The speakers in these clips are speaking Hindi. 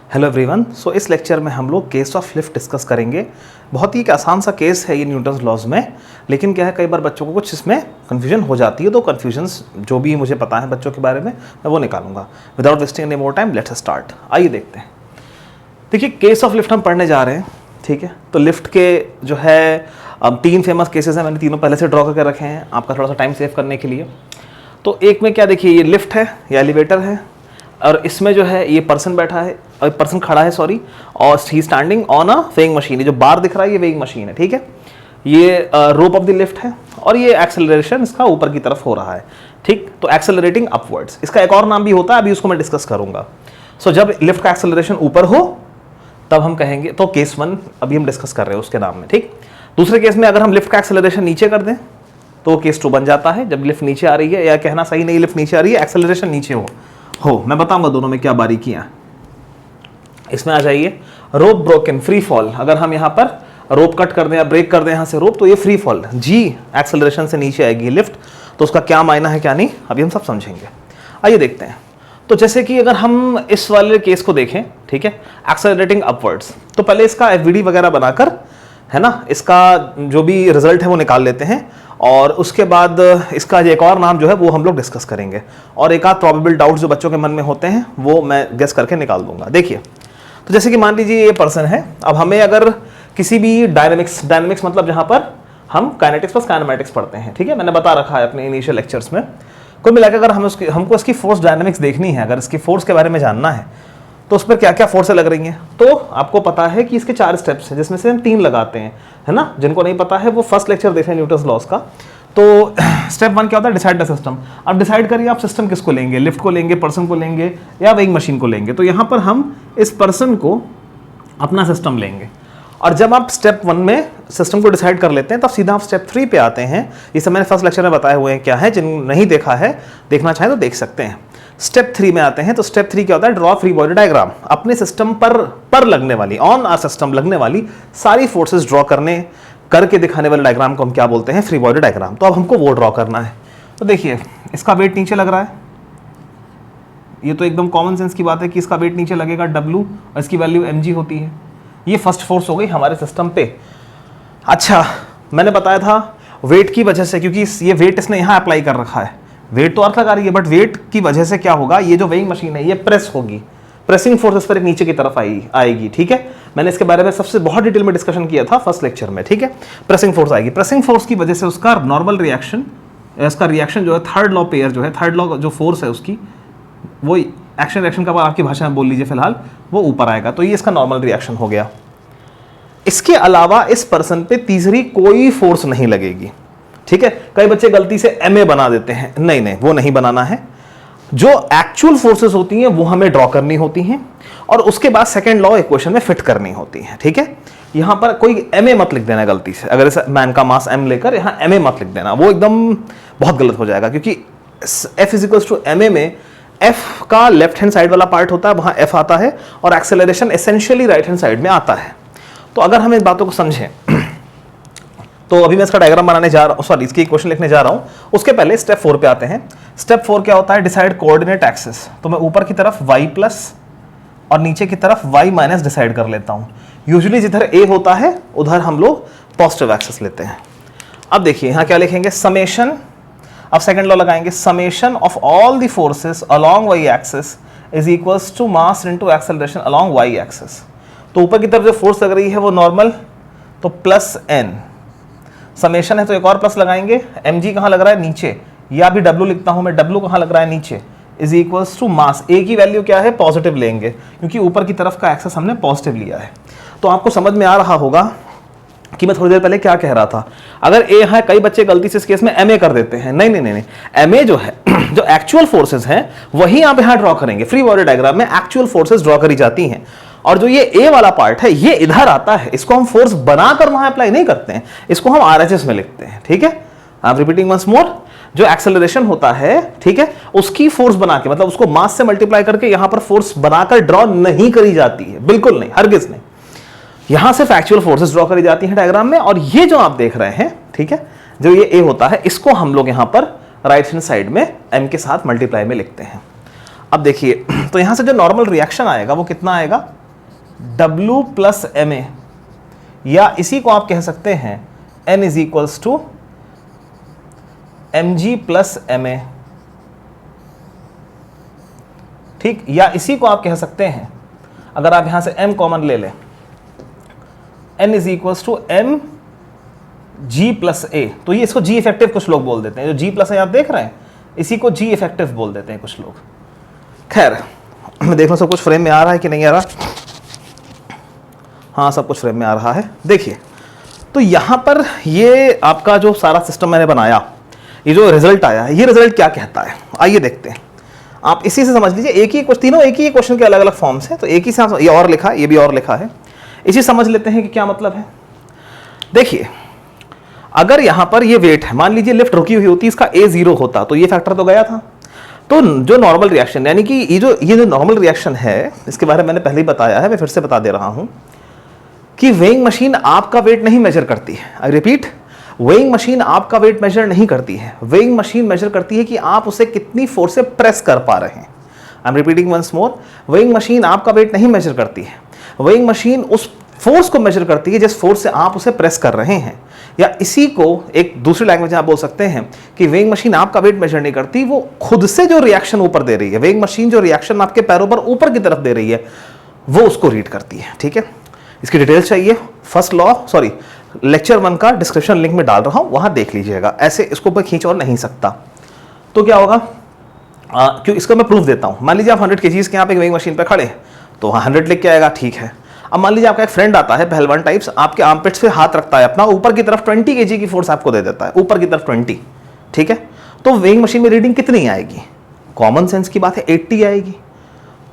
Hello everyone. सो इस लेक्चर में हम लोग केस ऑफ लिफ्ट डिस्कस करेंगे। बहुत ही एक आसान सा केस है ये न्यूटन्स लॉज में, लेकिन क्या है कई बार बच्चों को कुछ इसमें कन्फ्यूजन हो जाती है, तो कन्फ्यूजन्स जो भी मुझे पता है बच्चों के बारे में मैं वो निकालूंगा। Without wasting any more time let's start. आइए देखते हैं। देखिए केस ऑफ लिफ्ट हम पढ़ने जा रहे हैं, ठीक है। तो लिफ्ट के जो है तीन फेमस केसेस हैं, मैंने तीनों पहले से ड्रॉ करके रखे हैं आपका थोड़ा सा टाइम सेव करने के लिए। तो एक में क्या देखिए, ये लिफ्ट है या एलिवेटर है और इसमें जो है ये पर्सन बैठा है और पर्सन खड़ा है सॉरी, और ही standing on a weighing machine. ये जो बार दिख रहा है ये वेइंग मशीन है, ठीक है। ये रोप ऑफ द लिफ्ट है और ये एक्सेलरेशन इसका ऊपर की तरफ हो रहा है, ठीक। तो एक्सेलरेटिंग अपवर्ड्स, इसका एक और नाम भी होता है, अभी उसको मैं डिस्कस करूंगा। सो जब लिफ्ट का एक्सेलरेशन ऊपर हो तब हम कहेंगे, तो केस वन अभी हम डिस्कस कर रहे हैं उसके नाम में, ठीक। दूसरे केस में अगर हम लिफ्ट का एक्सेलरेशन नीचे कर दें तो केस टू बन जाता है, जब लिफ्ट नीचे आ रही है, या कहना सही नहीं, लिफ्ट नीचे आ रही है एक्सेलरेशन नीचे हो। मैं बताऊंगा दोनों में क्या बारीकियां। इसमें आ जाइए, रोप ब्रोकन, फ्री फॉल। अगर हम यहाँ पर रोप कट कर दें या ब्रेक कर दें यहाँ से रोप, तो ये फ्री फॉल, जी एक्सेलरेशन से नीचे आएगी लिफ्ट। तो उसका क्या मायना है क्या नहीं, अभी हम सब समझेंगे। आइए देखते हैं। तो जैसे कि अगर हम इस वाले केस को देखें, ठीक है, एक्सेलरेटिंग अपवर्ड्स, तो पहले इसका एफवीडी वगैरह बनाकर, है ना, इसका जो भी रिजल्ट है वो निकाल लेते हैं, और उसके बाद इसका एक और नाम जो है वो हम लोग डिस्कस करेंगे, और एक आध प्रोबेबल डाउट्स जो बच्चों के मन में होते हैं वो मैं गेस करके निकाल दूंगा। देखिए, तो जैसे कि मान लीजिए ये पर्सन है, अब हमें अगर किसी भी डायनेमिक्स मतलब जहां पर हम काइनेटिक्स प्लस काइनेमैटिक्स पढ़ते हैं, ठीक है, मैंने बता रखा है अपने इनिशियल लेक्चर्स में। कुल मिलाकर अगर हमको इसकी फोर्स डायनेमिक्स देखनी है, अगर इसकी फोर्स के बारे में जानना है, तो उस पर क्या क्या फोर्सें लग रही हैं, तो आपको पता है कि इसके 4 स्टेप्स हैं, जिसमें से हम 3 लगाते हैं, है ना। जिनको नहीं पता है वो फर्स्ट लेक्चर देखें न्यूटन्स लॉज का। तो स्टेप 1 क्या होता है, डिसाइड द सिस्टम। अब डिसाइड करिए आप सिस्टम किसको लेंगे, लिफ्ट को लेंगे, पर्सन को लेंगे, या वेइंग मशीन को लेंगे। तो यहाँ पर हम इस पर्सन को अपना सिस्टम लेंगे, और जब आप स्टेप 1 में सिस्टम को डिसाइड कर लेते हैं तब सीधा आप स्टेप 3 पे आते हैं। ये सब मैंने फर्स्ट लेक्चर में बताए हुए हैं क्या है, जिन नहीं देखा है देखना चाहें तो देख सकते हैं। स्टेप 3 में आते हैं, तो स्टेप 3 क्या होता है, ड्रॉ फ्री बॉडी डायग्राम। अपने सिस्टम पर लगने वाली, ऑन आवर सिस्टम लगने वाली सारी फोर्सेस ड्रॉ करके दिखाने वाले डायग्राम को हम क्या बोलते हैं, फ्री बॉडी डायग्राम। तो अब हमको वो ड्रॉ करना है। तो देखिए, इसका वेट नीचे लग रहा है, ये तो एकदम कॉमन सेंस की बात है कि इसका वेट नीचे लगेगा W, और इसकी वैल्यू mg होती है। ये फर्स्ट फोर्स हो गई हमारे सिस्टम पे। अच्छा, मैंने बताया था वेट की वजह से, क्योंकि ये वेट इसने यहाँ अप्लाई कर रखा है, वेट तो अर्थ लगा रही है, बट वेट की वजह से क्या होगा, ये जो वेइंग मशीन है ये प्रेस होगी, प्रेसिंग फोर्स इस पर नीचे की तरफ आएगी, ठीक है। मैंने इसके बारे में सबसे बहुत डिटेल में डिस्कशन किया था फर्स्ट लेक्चर में, ठीक है। प्रेसिंग फोर्स आएगी, प्रेसिंग फोर्स की वजह से उसका नॉर्मल रिएक्शन, इसका रिएक्शन जो है थर्ड लॉ पेयर जो है, थर्ड लॉ जो फोर्स है उसकी, वो एक्शन रिएक्शन का आपकी भाषा में बोल लीजिए फिलहाल, वो ऊपर आएगा। तो ये इसका नॉर्मल रिएक्शन हो गया। इसके अलावा इस पर्सन पे तीसरी कोई फोर्स नहीं लगेगी, ठीक है। कई बच्चे गलती से MA बना देते हैं, नहीं वो नहीं बनाना है। जो एक्चुअल फोर्सेस होती हैं वो हमें ड्रॉ करनी होती हैं, और उसके बाद सेकंड लॉ इक्वेशन में फिट करनी होती है, ठीक है। यहां पर कोई MA मत लिख देना गलती से, अगर इस मैन का मास M लेकर यहां MA मत लिख देना, वो एकदम बहुत गलत हो जाएगा, क्योंकि F = MA में F का लेफ्ट हैंड साइड वाला पार्ट होता है, वहां F आता है, और acceleration essentially right hand side में आता है। तो अगर हम इन बातों को समझें, तो अभी मैं इसका डायग्राम बनाने जा रहा हूं, सॉरी इसकी इक्वेशन लिखने जा रहा हूं। उसके पहले स्टेप 4 पे आते हैं। स्टेप 4 क्या होता है, डिसाइड कोऑर्डिनेट एक्सिस। तो मैं ऊपर की तरफ y+ और नीचे की तरफ y- डिसाइड कर लेता हूं। यूजुअली जिधर a होता है उधर हम लोग पॉजिटिव एक्सिस लेते हैं। अब देखिए यहां क्या लिखेंगे, समेशन, अब सेकंड लॉ लगाएंगे, summation of all the forces along y axis is equals to mass into acceleration along y axis. तो ऊपर की तरफ जो फोर्स लग रही है वो नॉर्मल, तो +n, समेशन है तो एक और प्लस लगाएंगे, mg कहां लग रहा है, नीचे, या भी W लिखता हूं मैं, W कहां लग रहा है, नीचे, is equals to mass. A की वैल्यू क्या है, पॉजिटिव लेंगे, क्योंकि ऊपर की तरफ का एक्सेस हमने पॉजिटिव लिया है। तो आपको समझ में आ रहा होगा कि मैं थोड़ी देर पहले क्या कह रहा था। अगर A है, कई बच्चे गलती से इस केस में MA कर देते हैं, नहीं, MA जो है, जो एक्चुअल फोर्सेस हैं वही आप यहां ड्रॉ करेंगे। फ्री बॉडी डायग्राम में एक्चुअल फोर्सेस ड्रॉ करी जाती हैं, और जो ये A वाला पार्ट है ये इधर आता है, इसको हम फोर्स बनाकर वहां अप्लाई नहीं करते हैं, इसको हम RHS में लिखते हैं, ठीक है। I am repeating once more, जो एक्सेलरेशन होता है, ठीक है, उसकी फोर्स बना के, मतलब उसको मास से मल्टीप्लाई करके यहां पर फोर्स बनाकर ड्रॉ नहीं करी जाती है, बिल्कुल नहीं, हरगिज नहीं। यहां सिर्फ एक्चुअल फोर्सेस ड्रॉ करी जाती हैं डायग्राम में, और ये जो आप देख रहे हैं, ठीक है, जो ये A होता है, इसको हम लोग यहां पर राइट हैंड साइड में M के साथ मल्टीप्लाई में लिखते हैं। अब देखिए तो यहां से जो नॉर्मल रिएक्शन आएगा वो कितना आएगा, W प्लस ma, या इसी को आप कह सकते हैं N is equals to mg plus ma, ठीक, या इसी को आप कह सकते हैं, अगर आप यहां से m कॉमन ले लें, N is equals to m g plus a, तो ये इसको g इफेक्टिव कुछ लोग बोल देते हैं, जो g प्लस a आप देख रहे हैं इसी को g इफेक्टिव बोल देते हैं कुछ लोग। खैर मैं देख लो सब कुछ फ्रेम में आ रहा है कि नहीं आ रहा, हाँ सब कुछ फ्रेम में आ रहा है। देखिए तो यहाँ पर ये आपका जो सारा सिस्टम मैंने बनाया, ये जो रिजल्ट आया है, ये रिजल्ट क्या कहता है आइए देखते हैं। आप इसी से समझ लीजिए, एक ही तीनों एक ही क्वेश्चन के अलग अलग फॉर्म्स हैं, तो एक ही से ये और लिखा, ये भी और लिखा है, इसी समझ लेते हैं कि क्या मतलब है। देखिए अगर यहाँ पर ये वेट है, मान लीजिए लिफ्ट रुकी हुई होती, इसका a 0 होता तो ये फैक्टर तो गया था, तो जो नॉर्मल रिएक्शन यानी कि ये जो नॉर्मल रिएक्शन है, इसके बारे में मैंने पहले ही बताया है, मैं फिर से बता दे रहा हूं कि वेइंग मशीन आपका वेट नहीं मेजर करती है। आई रिपीट, वेइंग मशीन आपका वेट मेजर नहीं करती है, वेइंग मशीन मेजर करती है कि आप उसे कितनी फोर्स से प्रेस कर पा रहे हैं। I am repeating once more, weighing machine आपका वेट नहीं मेजर करती है, वेइंग मशीन उस फोर्स को मेजर करती है जिस फोर्स से आप उसे प्रेस कर रहे हैं, या इसी को एक दूसरी लैंग्वेज में आप बोल सकते हैं कि वेइंग मशीन आपका वेट मेजर नहीं करती, वो खुद से जो रिएक्शन ऊपर दे रही है, वेइंग मशीन जो रिएक्शन आपके पैरों पर ऊपर की तरफ दे रही है वो उसको रीड करती है। ठीक है, इसकी डिटेल्स चाहिए, फर्स्ट लॉ सॉरी लेक्चर 1 का डिस्क्रिप्शन लिंक में डाल रहा हूं, वहां देख लीजिएगा, ऐसे इसको मैं खींच और नहीं सकता। तो क्या होगा, क्यों इसको मैं प्रूफ देता हूं। मान लीजिए आप 100 kg के यहाँ पे वेइंग मशीन पर खड़े, तो 100 लिख के आएगा, ठीक है। अब मान लीजिए आपका एक फ्रेंड आता है पहलवान टाइप्स, आपके आर्मपिट्स पे हाथ रखता है अपना, ऊपर की तरफ 20 kg की फोर्स आपको दे देता है, ऊपर की तरफ 20, ठीक है। तो वेइंग मशीन में रीडिंग कितनी आएगी, कॉमन सेंस की बात है 80 आएगी।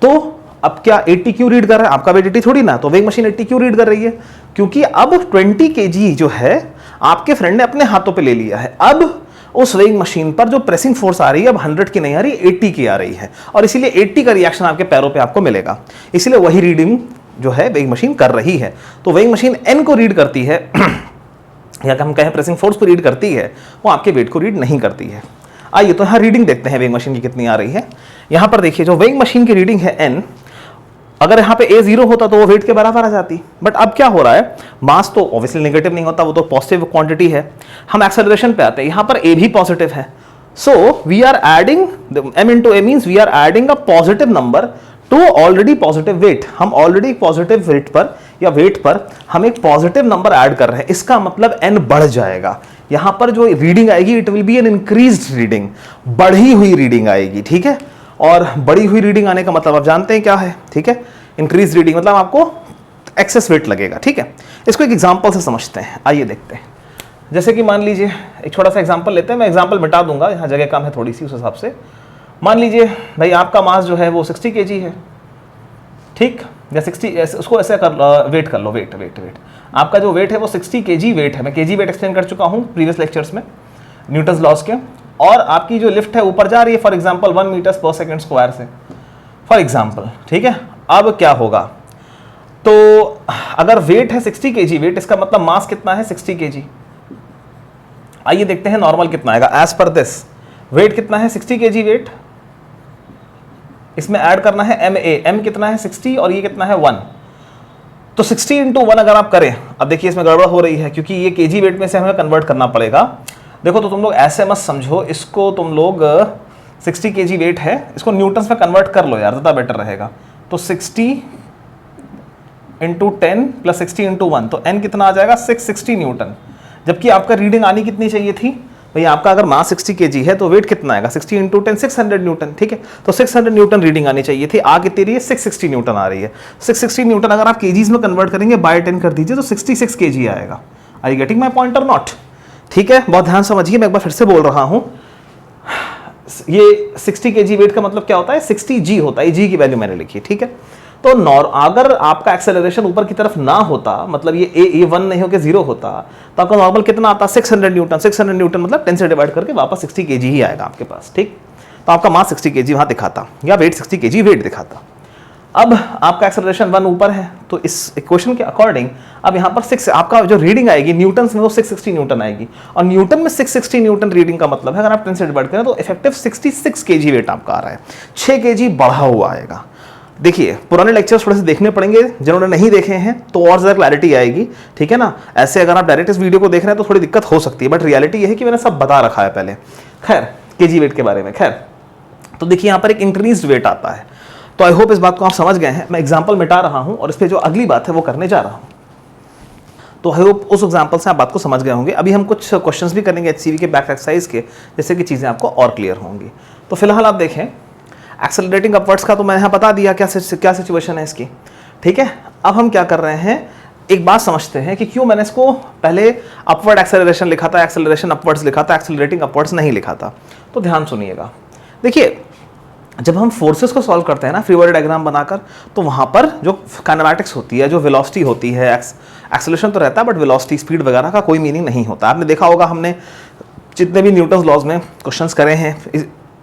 तो अब क्या 80 क्यों रीड कर रहा है, आपका वेट 80 थोड़ी ना, तो वेइंग मशीन 80 क्यों रीड कर रही है, क्योंकि अब 20 kg जो है आपके फ्रेंड ने अपने हाथों पे ले लिया है। अब उस वेइंग मशीन पर जो प्रेसिंग फोर्स आ रही है अब 100 की नहीं आ रही, 80 की आ रही है, और इसीलिए 80 का रिएक्शन आपके पैरों पे आपको मिलेगा, इसीलिए वही रीडिंग जो है वेइंग मशीन कर रही है। तो वेइंग मशीन एन को रीड करती है या हम कहें प्रेसिंग फोर्स को रीड करती है, वो आपके वेट को रीड नहीं करती है। आइए तो यहाँ रीडिंग देखते हैं वेइंग मशीन की कितनी आ रही है। यहाँ पर देखिए जो वेइंग मशीन की रीडिंग है एन, अगर यहाँ पे a 0 होता तो वो वेट के बराबर आ जाती, बट अब क्या हो रहा है, मास तो ऑब्वियसली नेगेटिव नहीं होता, वो तो पॉजिटिव क्वांटिटी है। हम एक्सेलरेशन पे आते हैं, यहाँ पर a भी पॉजिटिव है, so we are adding m into a means we are adding a positive number to already positive weight. हम ऑलरेडी पॉजिटिव वेट पर या वेट पर हम एक पॉजिटिव नंबर ऐड कर रहे हैं, इसका मतलब n बढ़ जाएगा। यहां पर जो रीडिंग आएगी it will be an increased reading, बढ़ी हुई रीडिंग आएगी, ठीक है। और बढ़ी हुई रीडिंग आने का मतलब आप जानते हैं क्या है, ठीक है, इंक्रीज रीडिंग मतलब आपको एक्सेस वेट लगेगा, ठीक है। इसको एक एग्जांपल से समझते हैं, आइए देखते हैं। जैसे कि मान लीजिए एक छोटा सा एग्जांपल लेते हैं, मैं एग्जांपल मिटा दूंगा, यहाँ जगह कम है थोड़ी सी, उस हिसाब से मान लीजिए भाई आपका मास जो है वो 60 kg है, ठीक, या 60, उसको ऐसे कर वेट कर लो, वेट आपका जो वेट है वो 60 kg वेट है। मैं kg वेट एक्सप्लेन कर चुका हूँ प्रीवियस लेक्चर्स में न्यूटन्स लॉज के, और आपकी जो लिफ्ट है ऊपर जा रही है फॉर एग्जांपल 1 मीटर्स पर सेकंड स्क्वायर से, फॉर एग्जांपल, ठीक है। अब क्या होगा, तो अगर वेट है 60 kg वेट, इसका मतलब मास कितना है 60 kg। आइए देखते हैं नॉर्मल कितना आएगा एज पर दिस, वेट कितना है 60 kg वेट, इसमें ऐड करना है m कितना है 60 और ये कितना है 1, तो 60 इंटू 1 अगर आप करें, अब देखिए इसमें गड़बड़ हो रही है क्योंकि ये kg वेट में से हमें कन्वर्ट करना पड़ेगा। देखो तो तुम लोग ऐसे मत समझो इसको, तुम लोग 60 kg वेट है, इसको न्यूटन्स में कन्वर्ट कर लो यार, ज़्यादा बेटर रहेगा। तो 60 इंटू 10 प्लस 60 इंटू 1, तो n कितना आ जाएगा 660 न्यूटन, जबकि आपका रीडिंग आनी कितनी चाहिए थी भाई, आपका अगर मास 60 kg है तो वेट कितना आएगा 60 इंटू 10 600 न्यूटन, ठीक है। तो 600 न्यूटन रीडिंग आनी चाहिए थी, आ कितनी रही है 660 न्यूटन आ रही है। 660 न्यूटन अगर आप केजीज में कन्वर्ट करेंगे बाय 10 कर दीजिए तो 66 kg आएगा। Are you getting my point or not, ठीक है। बहुत ध्यान समझिए, मैं एक बार फिर से बोल रहा हूं, ये 60 kg वेट का मतलब क्या होता है 60 g होता है, g की वैल्यू मैंने लिखी, ठीक है। तो अगर आपका एक्सेलरेशन ऊपर की तरफ ना होता, मतलब ये a 1 नहीं होकर 0 होता, तो आपका नॉर्मल कितना आता 600 न्यूटन। 600 न्यूटन मतलब 10 से डिवाइड करके वापस 60 kg ही आएगा आपके पास, ठीक। तो आपका मास 60 kg वहां दिखाता, या वेट 60 kg वेट दिखाता। अब आपका एक्सेलरेशन 1 ऊपर है, तो इस इक्वेशन के अकॉर्डिंग अब यहाँ पर 6 आपका जो रीडिंग आएगी न्यूटन्स में वो 660 न्यूटन आएगी, और न्यूटन में 660 न्यूटन रीडिंग का मतलब है अगर आप 10 से डिवाइड करें तो इफेक्टिव 66 केजी वेट आपका आ रहा है, 6 केजी बढ़ा हुआ आएगा। देखिए पुराने लेक्चर्स थोड़े से देखने पड़ेंगे, जिन्होंने नहीं देखे हैं तो और ज़्यादा क्लैरिटी आएगी, ठीक है ना। ऐसे अगर आप डायरेक्ट इस वीडियो को देख रहे हैं तो थोड़ी दिक्कत हो सकती है, बट रियलिटी ये है कि मैंने सब बता रखा है पहले। खैर केजी वेट के बारे में, खैर तो देखिए यहाँ पर एक इंक्रीज्ड वेट आता है, तो आई होप इस बात को आप समझ गए हैं। मैं एग्जाम्पल मिटा रहा हूँ और इस पर जो अगली बात है वो करने जा रहा हूँ, तो आई होप उस एग्जाम्पल से आप बात को समझ गए होंगे। अभी हम कुछ क्वेश्चंस भी करेंगे HCV के बैक एक्सरसाइज के, जैसे कि चीज़ें आपको और क्लियर होंगी। तो फिलहाल आप देखें एक्सेलरेटिंग अपवर्ड्स का तो मैं यहाँ बता दिया क्या सिचुएशन है इसकी, ठीक है। अब हम क्या कर रहे हैं, एक बात समझते हैं कि क्यों मैंने इसको पहले अपवर्ड एक्सेलरेशन लिखा था, एक्सेलरेशन अपवर्ड्स लिखा था, एक्सेलरेटिंग अपवर्ड्स नहीं लिखा था। तो ध्यान सुनिएगा, देखिए जब हम फोर्सेस को सॉल्व करते हैं ना फ्री बॉडी डायग्राम बनाकर, तो वहाँ पर जो काइनेमैटिक्स होती है, जो वेलोसिटी होती है, एक्सेलरेशन तो रहता है बट वेलोसिटी स्पीड वगैरह का कोई मीनिंग नहीं होता। आपने देखा होगा हमने जितने भी न्यूटन्स लॉज में क्वेश्चंस करे हैं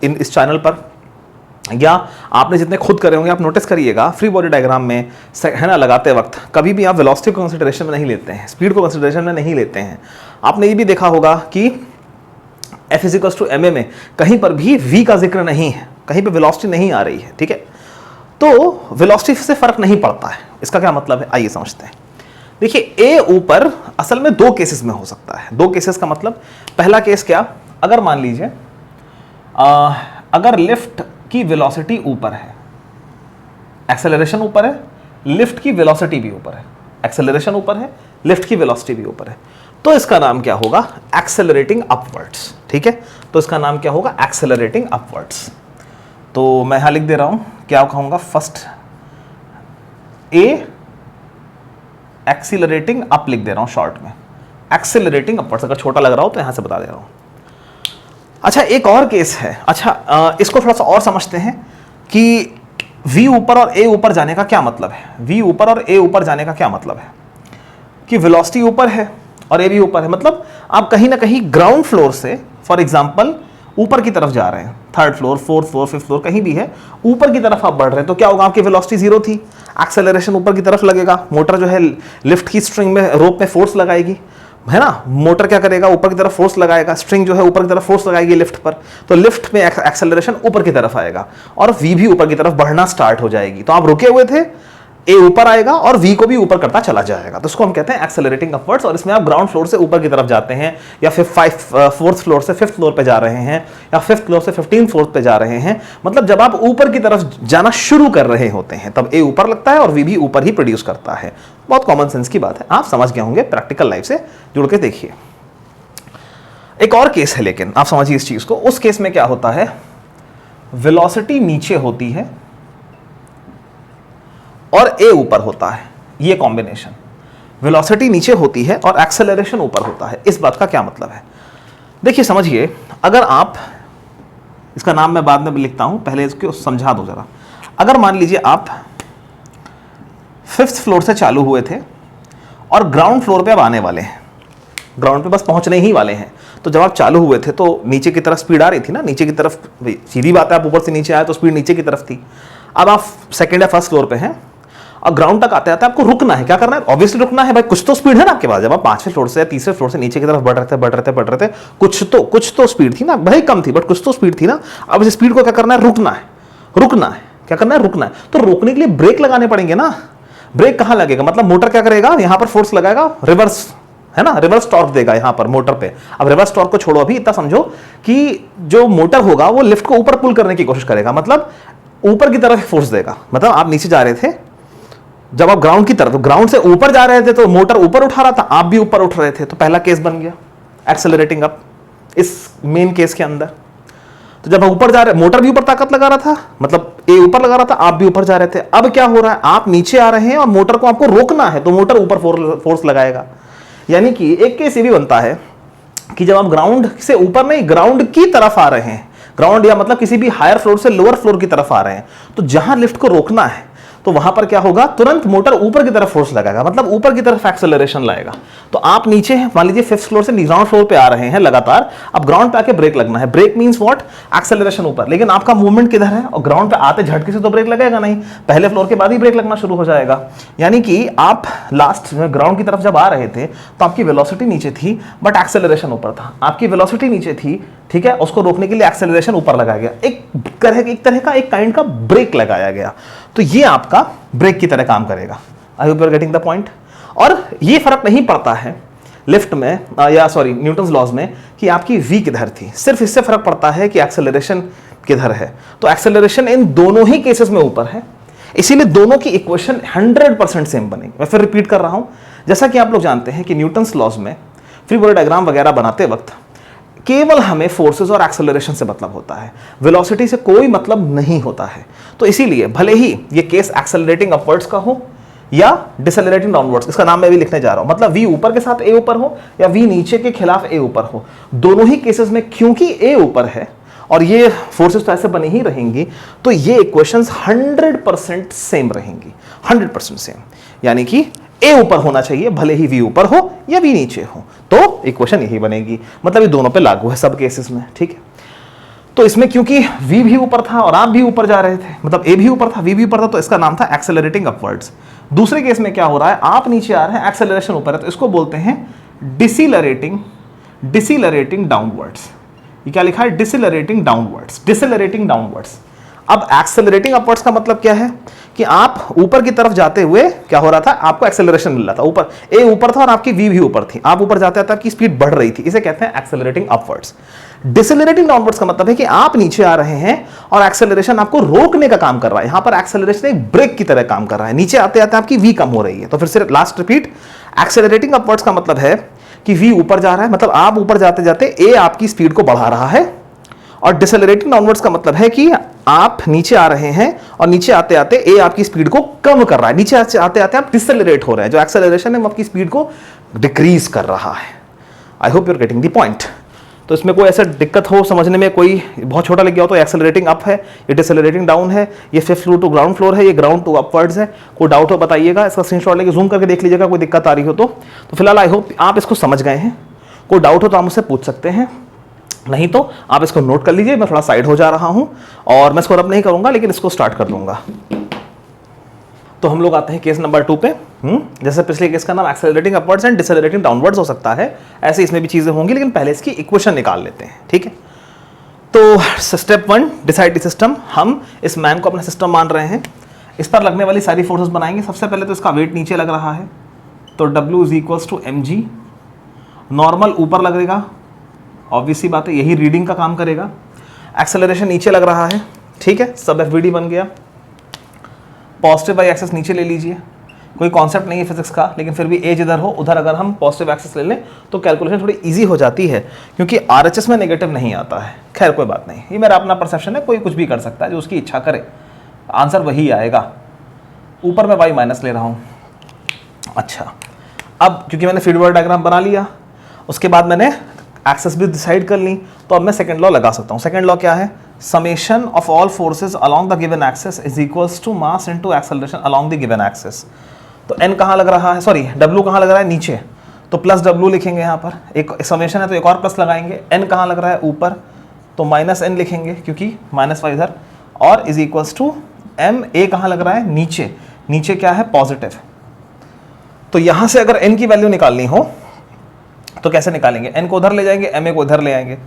इस चैनल पर, या आपने जितने खुद करे होंगे, आप नोटिस करिएगा फ्री बॉडी डायग्राम में है ना लगाते वक्त कभी भी आप वेलोसिटी को कंसिडरेशन में नहीं लेते हैं, स्पीड को कंसिडरेशन में नहीं लेते हैं। आपने ये भी देखा होगा कि F = ma में कहीं पर भी v का जिक्र नहीं है, कहीं पे वेलोसिटी नहीं आ रही है, ठीक है। तो वेलोसिटी से फर्क नहीं पड़ता है, इसका क्या मतलब है आइए समझते हैं। देखिए a ऊपर असल में 2 केसेस में हो सकता है। 2 केसेस का मतलब, पहला केस क्या, अगर मान लीजिए अगर लिफ्ट की वेलोसिटी ऊपर है, एक्सेलरेशन ऊपर है, लिफ्ट की वेलोसिटी भी ऊपर है, एक्सेलरेशन ऊपर है, लिफ्ट की वेलोसिटी भी ऊपर है, तो इसका नाम क्या होगा, एक्सेलरेटिंग अपवर्ड्स, ठीक है। तो इसका नाम क्या होगा, एक्सेलरेटिंग अपवर्ड्स। तो मैं यहां लिख दे रहा हूं, क्या कहूंगा, फर्स्ट ए एक्सेलरेटिंग अप लिख दे रहा हूं शॉर्ट में, एक्सेलरेटिंग अपवर्ड्स। अगर छोटा लग रहा हो तो यहां से बता दे रहा हूं। अच्छा एक और केस है, अच्छा इसको थोड़ा सा और समझते हैं कि V ऊपर और A ऊपर जाने का क्या मतलब है। V ऊपर और A ऊपर जाने का क्या मतलब है कि वेलोसिटी ऊपर है और A भी ऊपर है, मतलब आप कहीं ना कहीं ग्राउंड फ्लोर से फॉर एग्जांपल ऊपर की तरफ जा रहे हैं, 3rd floor, 4th floor, 5th floor कहीं भी है, ऊपर की तरफ आप बढ़ रहे हैं, तो क्या होगा, आपकी वेलोसिटी 0 थी, एक्सेलरेशन ऊपर की तरफ लगेगा, मोटर जो है लिफ्ट की स्ट्रिंग में, रोप में फोर्स लगाएगी, है ना, मोटर क्या करेगा, ऊपर की तरफ फोर्स लगाएगा, स्ट्रिंग जो है ऊपर की तरफ फोर्स लगाएगी लिफ्ट पर, तो लिफ्ट में एक्सेलरेशन ऊपर की तरफ आएगा और V भी ऊपर की तरफ बढ़ना स्टार्ट हो जाएगी। तो आप रुके हुए थे, A ऊपर आएगा और V को भी ऊपर करता चला जाएगा, तो इसको हम कहते हैं एक्सेलरेटिंग अपवर्ड्स। और इसमें आप ग्राउंड फ्लोर से ऊपर की तरफ जाते हैं, या फिर 4th फ्लोर से 5th फ्लोर पे जा रहे हैं, या 5th फ्लोर से 15th फ्लोर पे जा रहे हैं, मतलब जब आप ऊपर की तरफ जाना शुरू कर रहे होते हैं तब A ऊपर लगता है और V भी ऊपर ही प्रोड्यूस करता है। बहुत कॉमन सेंस की बात है, आप समझ गए होंगे, प्रैक्टिकल लाइफ से जुड़ के देखिए। एक और केस है, लेकिन आप समझिए इस चीज को, उस केस में क्या होता है, वेलोसिटी नीचे होती है और A ऊपर होता है, ये कॉम्बिनेशन, वेलोसिटी नीचे होती है और एक्सेलरेशन ऊपर होता है। इस बात का क्या मतलब है, देखिए समझिए, अगर आप, इसका नाम मैं बाद में लिखता हूं, पहले इसको समझा दो जरा। अगर मान लीजिए आप 5th फ्लोर से चालू हुए थे और ग्राउंड फ्लोर पे अब आने वाले हैं, ग्राउंड पे बस पहुंचने ही वाले हैं, तो जब आप चालू हुए थे तो नीचे की तरफ स्पीड आ रही थी ना, नीचे की तरफ, सीधी बात है, आप ऊपर से नीचे आए तो स्पीड नीचे की तरफ थी। अब आप 2nd या 1st फ्लोर पे हैं और ग्राउंड तक आते आते आपको रुकना है, क्या करना है, ऑब्वियसली रुकना है भाई, कुछ तो स्पीड है ना आपके पास। जब आप 5वें फ्लोर से या 3रे फ्लोर से नीचे की तरफ बढ़ रहे थे, कुछ तो स्पीड थी ना, भाई कम थी बट कुछ तो स्पीड थी ना। अब इस स्पीड को क्या करना है, रुकना है, क्या करना है, रुकना है। तो रोकने के लिए ब्रेक लगाने पड़ेंगे ना। ब्रेक कहां लगेगा, मतलब मोटर क्या करेगा, यहां पर फोर्स लगाएगा, रिवर्स, है ना, रिवर्स टॉर्क देगा यहां पर मोटर पे। अब रिवर्स टॉर्क को छोड़ो, अभी इतना समझो कि जो मोटर होगा वो लिफ्ट को ऊपर पुल करने की कोशिश करेगा, मतलब ऊपर की तरफ फोर्स देगा। मतलब आप नीचे जा रहे थे, जब आप ग्राउंड की तरफ, ग्राउंड से ऊपर जा रहे थे तो मोटर ऊपर उठा रहा था, आप भी ऊपर उठ रहे थे, तो पहला केस बन गया एक्सेलरेटिंग अप इस मेन केस के अंदर। तो जब आप ऊपर जा रहे, मोटर भी ऊपर ताकत लगा रहा था, मतलब A ऊपर लगा रहा था, आप भी ऊपर जा रहे थे। अब क्या हो रहा है, आप नीचे आ रहे हैं और मोटर को आपको रोकना है, तो मोटर ऊपर फोर्स लगाएगा। यानी कि एक केस ये भी बनता है कि जब आप ग्राउंड से ऊपर नहीं, ग्राउंड की तरफ आ रहे हैं, ग्राउंड या मतलब किसी भी हायर फ्लोर से लोअर फ्लोर की तरफ आ रहे हैं, तो जहां लिफ्ट को रोकना है तो वहां पर क्या होगा, तुरंत मोटर ऊपर की तरफ फोर्स लगाएगा, मतलब ऊपर की तरफ एक्सेलरेशन लाएगा। तो आप नीचे हैं, मान लीजिए 5th फ्लोर से ग्राउंड फ्लोर पे आ रहे हैं लगातार, अब ग्राउंड पे आके ब्रेक लगना है। ब्रेक मींस व्हाट, एक्सेलरेशन ऊपर, लेकिन आपका मूवमेंट किधर है, और ग्राउंड पे आते झटके से तो ब्रेक लगेगा नहीं, पहले फ्लोर के बाद ही ब्रेक लगना शुरू हो जाएगा। यानी कि आप लास्ट ग्राउंड की तरफ जब आ रहे थे तो आपकी वेलोसिटी नीचे थी बट एक्सेलरेशन ऊपर था। आपकी वेलोसिटी नीचे थी, ठीक है, उसको रोकने के लिए एक्सेलरेशन ऊपर लगाया गया, एक तरह का एक काइंड का ब्रेक लगाया गया। तो ये आपका ब्रेक की तरह काम करेगा। I hope you are getting the point. और ये फर्क नहीं पड़ता है लिफ्ट में या सॉरी न्यूटन्स लॉज में कि आपकी v किधर थी, सिर्फ इससे फर्क पड़ता है कि एक्सेलरेशन किधर है। तो एक्सेलरेशन इन दोनों ही केसेस में ऊपर है, इसीलिए दोनों की इक्वेशन 100% सेम बनेगी। मैं फिर रिपीट कर रहा हूं, जैसा कि आप लोग जानते हैं कि न्यूटन्स लॉज में फ्री बॉडी डायग्राम वगैरह बनाते वक्त केवल हमें फोर्सेस और एक्सेलरेशन से मतलब होता है, वेलोसिटी से कोई मतलब नहीं होता है। तो इसीलिए भले ही ये केस एक्सेलरेटिंग अपवर्ड्स का हो या डिसेलरेटिंग डाउनवर्ड्स, इसका नाम मैं भी लिखने जा रहा हूं, मतलब v ऊपर के साथ a ऊपर हो या v नीचे के खिलाफ a ऊपर हो, दोनों ही केसेस में क्योंकि a ऊपर है और ये फोर्सेस तो ऐसे बनी ही रहेंगी, तो ये इक्वेशंस 100% सेम रहेंगी, 100% सेम। यानी कि a ऊपर होना चाहिए भले ही v ऊपर हो या v नीचे हो, तो इक्वेशन यही बनेगी। मतलब ये दोनों पे लागू है सब केसेस में, ठीक है। तो इसमें क्योंकि v भी ऊपर था और आप भी ऊपर जा रहे थे, मतलब a भी ऊपर था v भी ऊपर था, तो इसका नाम था एक्सेलरेटिंग अपवर्ड्स। दूसरे केस में क्या हो रहा है, आप नीचे आ रहे हैं, एक्सेलरेशन ऊपर है, तो इसको बोलते हैं डिसेलरेटिंग डाउनवर्ड्स। ये क्या लिखा है, डिसेलरेटिंग डाउनवर्ड्स। अब एक्सेलरेटिंग अपवर्ड्स का मतलब क्या है कि आप ऊपर की तरफ जाते हुए क्या हो रहा था, आपको एक्सेलरेशन मिल रहा था, ऊपर a ऊपर था और आपकी v भी ऊपर थी, आप ऊपर जाते जाते आपकी स्पीड बढ़ रही थी, इसे कहते हैं एक्सेलरेटिंग अपवर्ड्स। डिसेलरेटिंग डाउनवर्ड्स का मतलब है कि आप नीचे आ रहे हैं और एक्सेलरेशन आपको रोकने का काम कर रहा है। यहां पर एक्सेलरेशन एक ब्रेक की तरह काम कर रहा है, नीचे आते आते आपकी v कम हो रही है। तो फिर से लास्ट रिपीट, एक्सेलरेटिंग अपवर्ड्स का मतलब है कि v ऊपर जा रहा है, मतलब आप ऊपर जाते जाते a आपकी स्पीड को बढ़ा रहा है, और डिसेलरेटिंग डाउनवर्ड्स का मतलब है कि आप नीचे आ रहे हैं और नीचे आते आते a आपकी स्पीड को कम कर रहा है, नीचे आते आते आप डिसेलरेट हो रहे हैं, जो एक्सेलरेशन है वो आपकी स्पीड को डिक्रीज कर रहा है। I hope you are getting the point. तो इसमें कोई ऐसा दिक्कत हो समझने में, कोई बहुत छोटा लग गया हो तो एक्सेलरेटिंग अप है, ये डिसेलरेटिंग डाउन है, ये 5th floor to ground floor है, ये ग्राउंड टू अपवर्ड्स है। कोई डाउट हो बताइएगा, इसका स्क्रीनशॉट लेके जूम करके देख लीजिएगा कोई दिक्कत आ रही हो तो फिलहाल आई होप आप इसको समझ गए हैं। कोई डाउट हो तो आप मुझसे पूछ सकते हैं, नहीं तो आप इसको नोट कर लीजिए। मैं थोड़ा साइड हो जा रहा हूं और मैं इसको रब नहीं करूंगा, लेकिन इसको स्टार्ट कर दूंगा। तो हम लोग आते हैं केस नंबर 2 पे। जैसे पिछले केस का नाम एक्सेलरेटिंग अपवर्ड्स एंड डिसेलरेटिंग डाउनवर्ड्स हो सकता है, ऐसे इसमें भी चीजें होंगी, लेकिन पहले इसकी इक्वेशन निकाल लेते हैं, ठीक है। तो स्टेप 1, डिसाइड द सिस्टम। हम इस मैन को अपना सिस्टम मान रहे हैं, इस पर लगने वाली सारी फोर्सेस बनाएंगे। सबसे पहले तो इसका वेट नीचे लग रहा है, तो W = mg। नॉर्मल ऊपर लगेगा, ऑब्वियसली बात है, यही रीडिंग का काम करेगा। एक्सेलरेशन नीचे लग रहा है, ठीक है, सब FVD बन गया। पॉजिटिव वाई एक्सेस नीचे ले लीजिए, कोई कॉन्सेप्ट नहीं है फिजिक्स का, लेकिन फिर भी ए जिधर हो उधर अगर हम पॉजिटिव एक्सेस ले लें तो कैलकुलेशन थोड़ी इजी हो जाती है, क्योंकि RHS में नेगेटिव नहीं आता है। खैर कोई बात नहीं, ये मेरा अपना परसेप्शन है, कोई कुछ भी कर सकता है, जो उसकी इच्छा करे, आंसर वही आएगा। ऊपर मैं वाई माइनस ले रहा हूँ। अच्छा, अब क्योंकि मैंने फीडबैक डायग्राम बना लिया, उसके बाद मैंने एक्सेस भी डिसाइड कर ली, तो अब मैं सेकंड लॉ लगा सकता हूँ। सेकंड लॉ क्या है, summation of all forces along the given axis is equals to mass into acceleration along the given axis. तो n कहाँ लग रहा है, सॉरी w कहाँ लग रहा है, नीचे, तो प्लस w लिखेंगे। यहाँ पर एक समेशन है तो एक और प्लस लगाएंगे। n कहाँ लग रहा है, ऊपर, तो -n लिखेंगे क्योंकि माइनस वाई इधर, और is equals to m। a कहाँ लग रहा है, नीचे, नीचे क्या है, पॉजिटिव। तो यहाँ से अगर n की वैल्यू निकालनी हो तो कैसे निकालेंगे, n को उधर ले जाएंगे, ma को उधर ले आएंगे,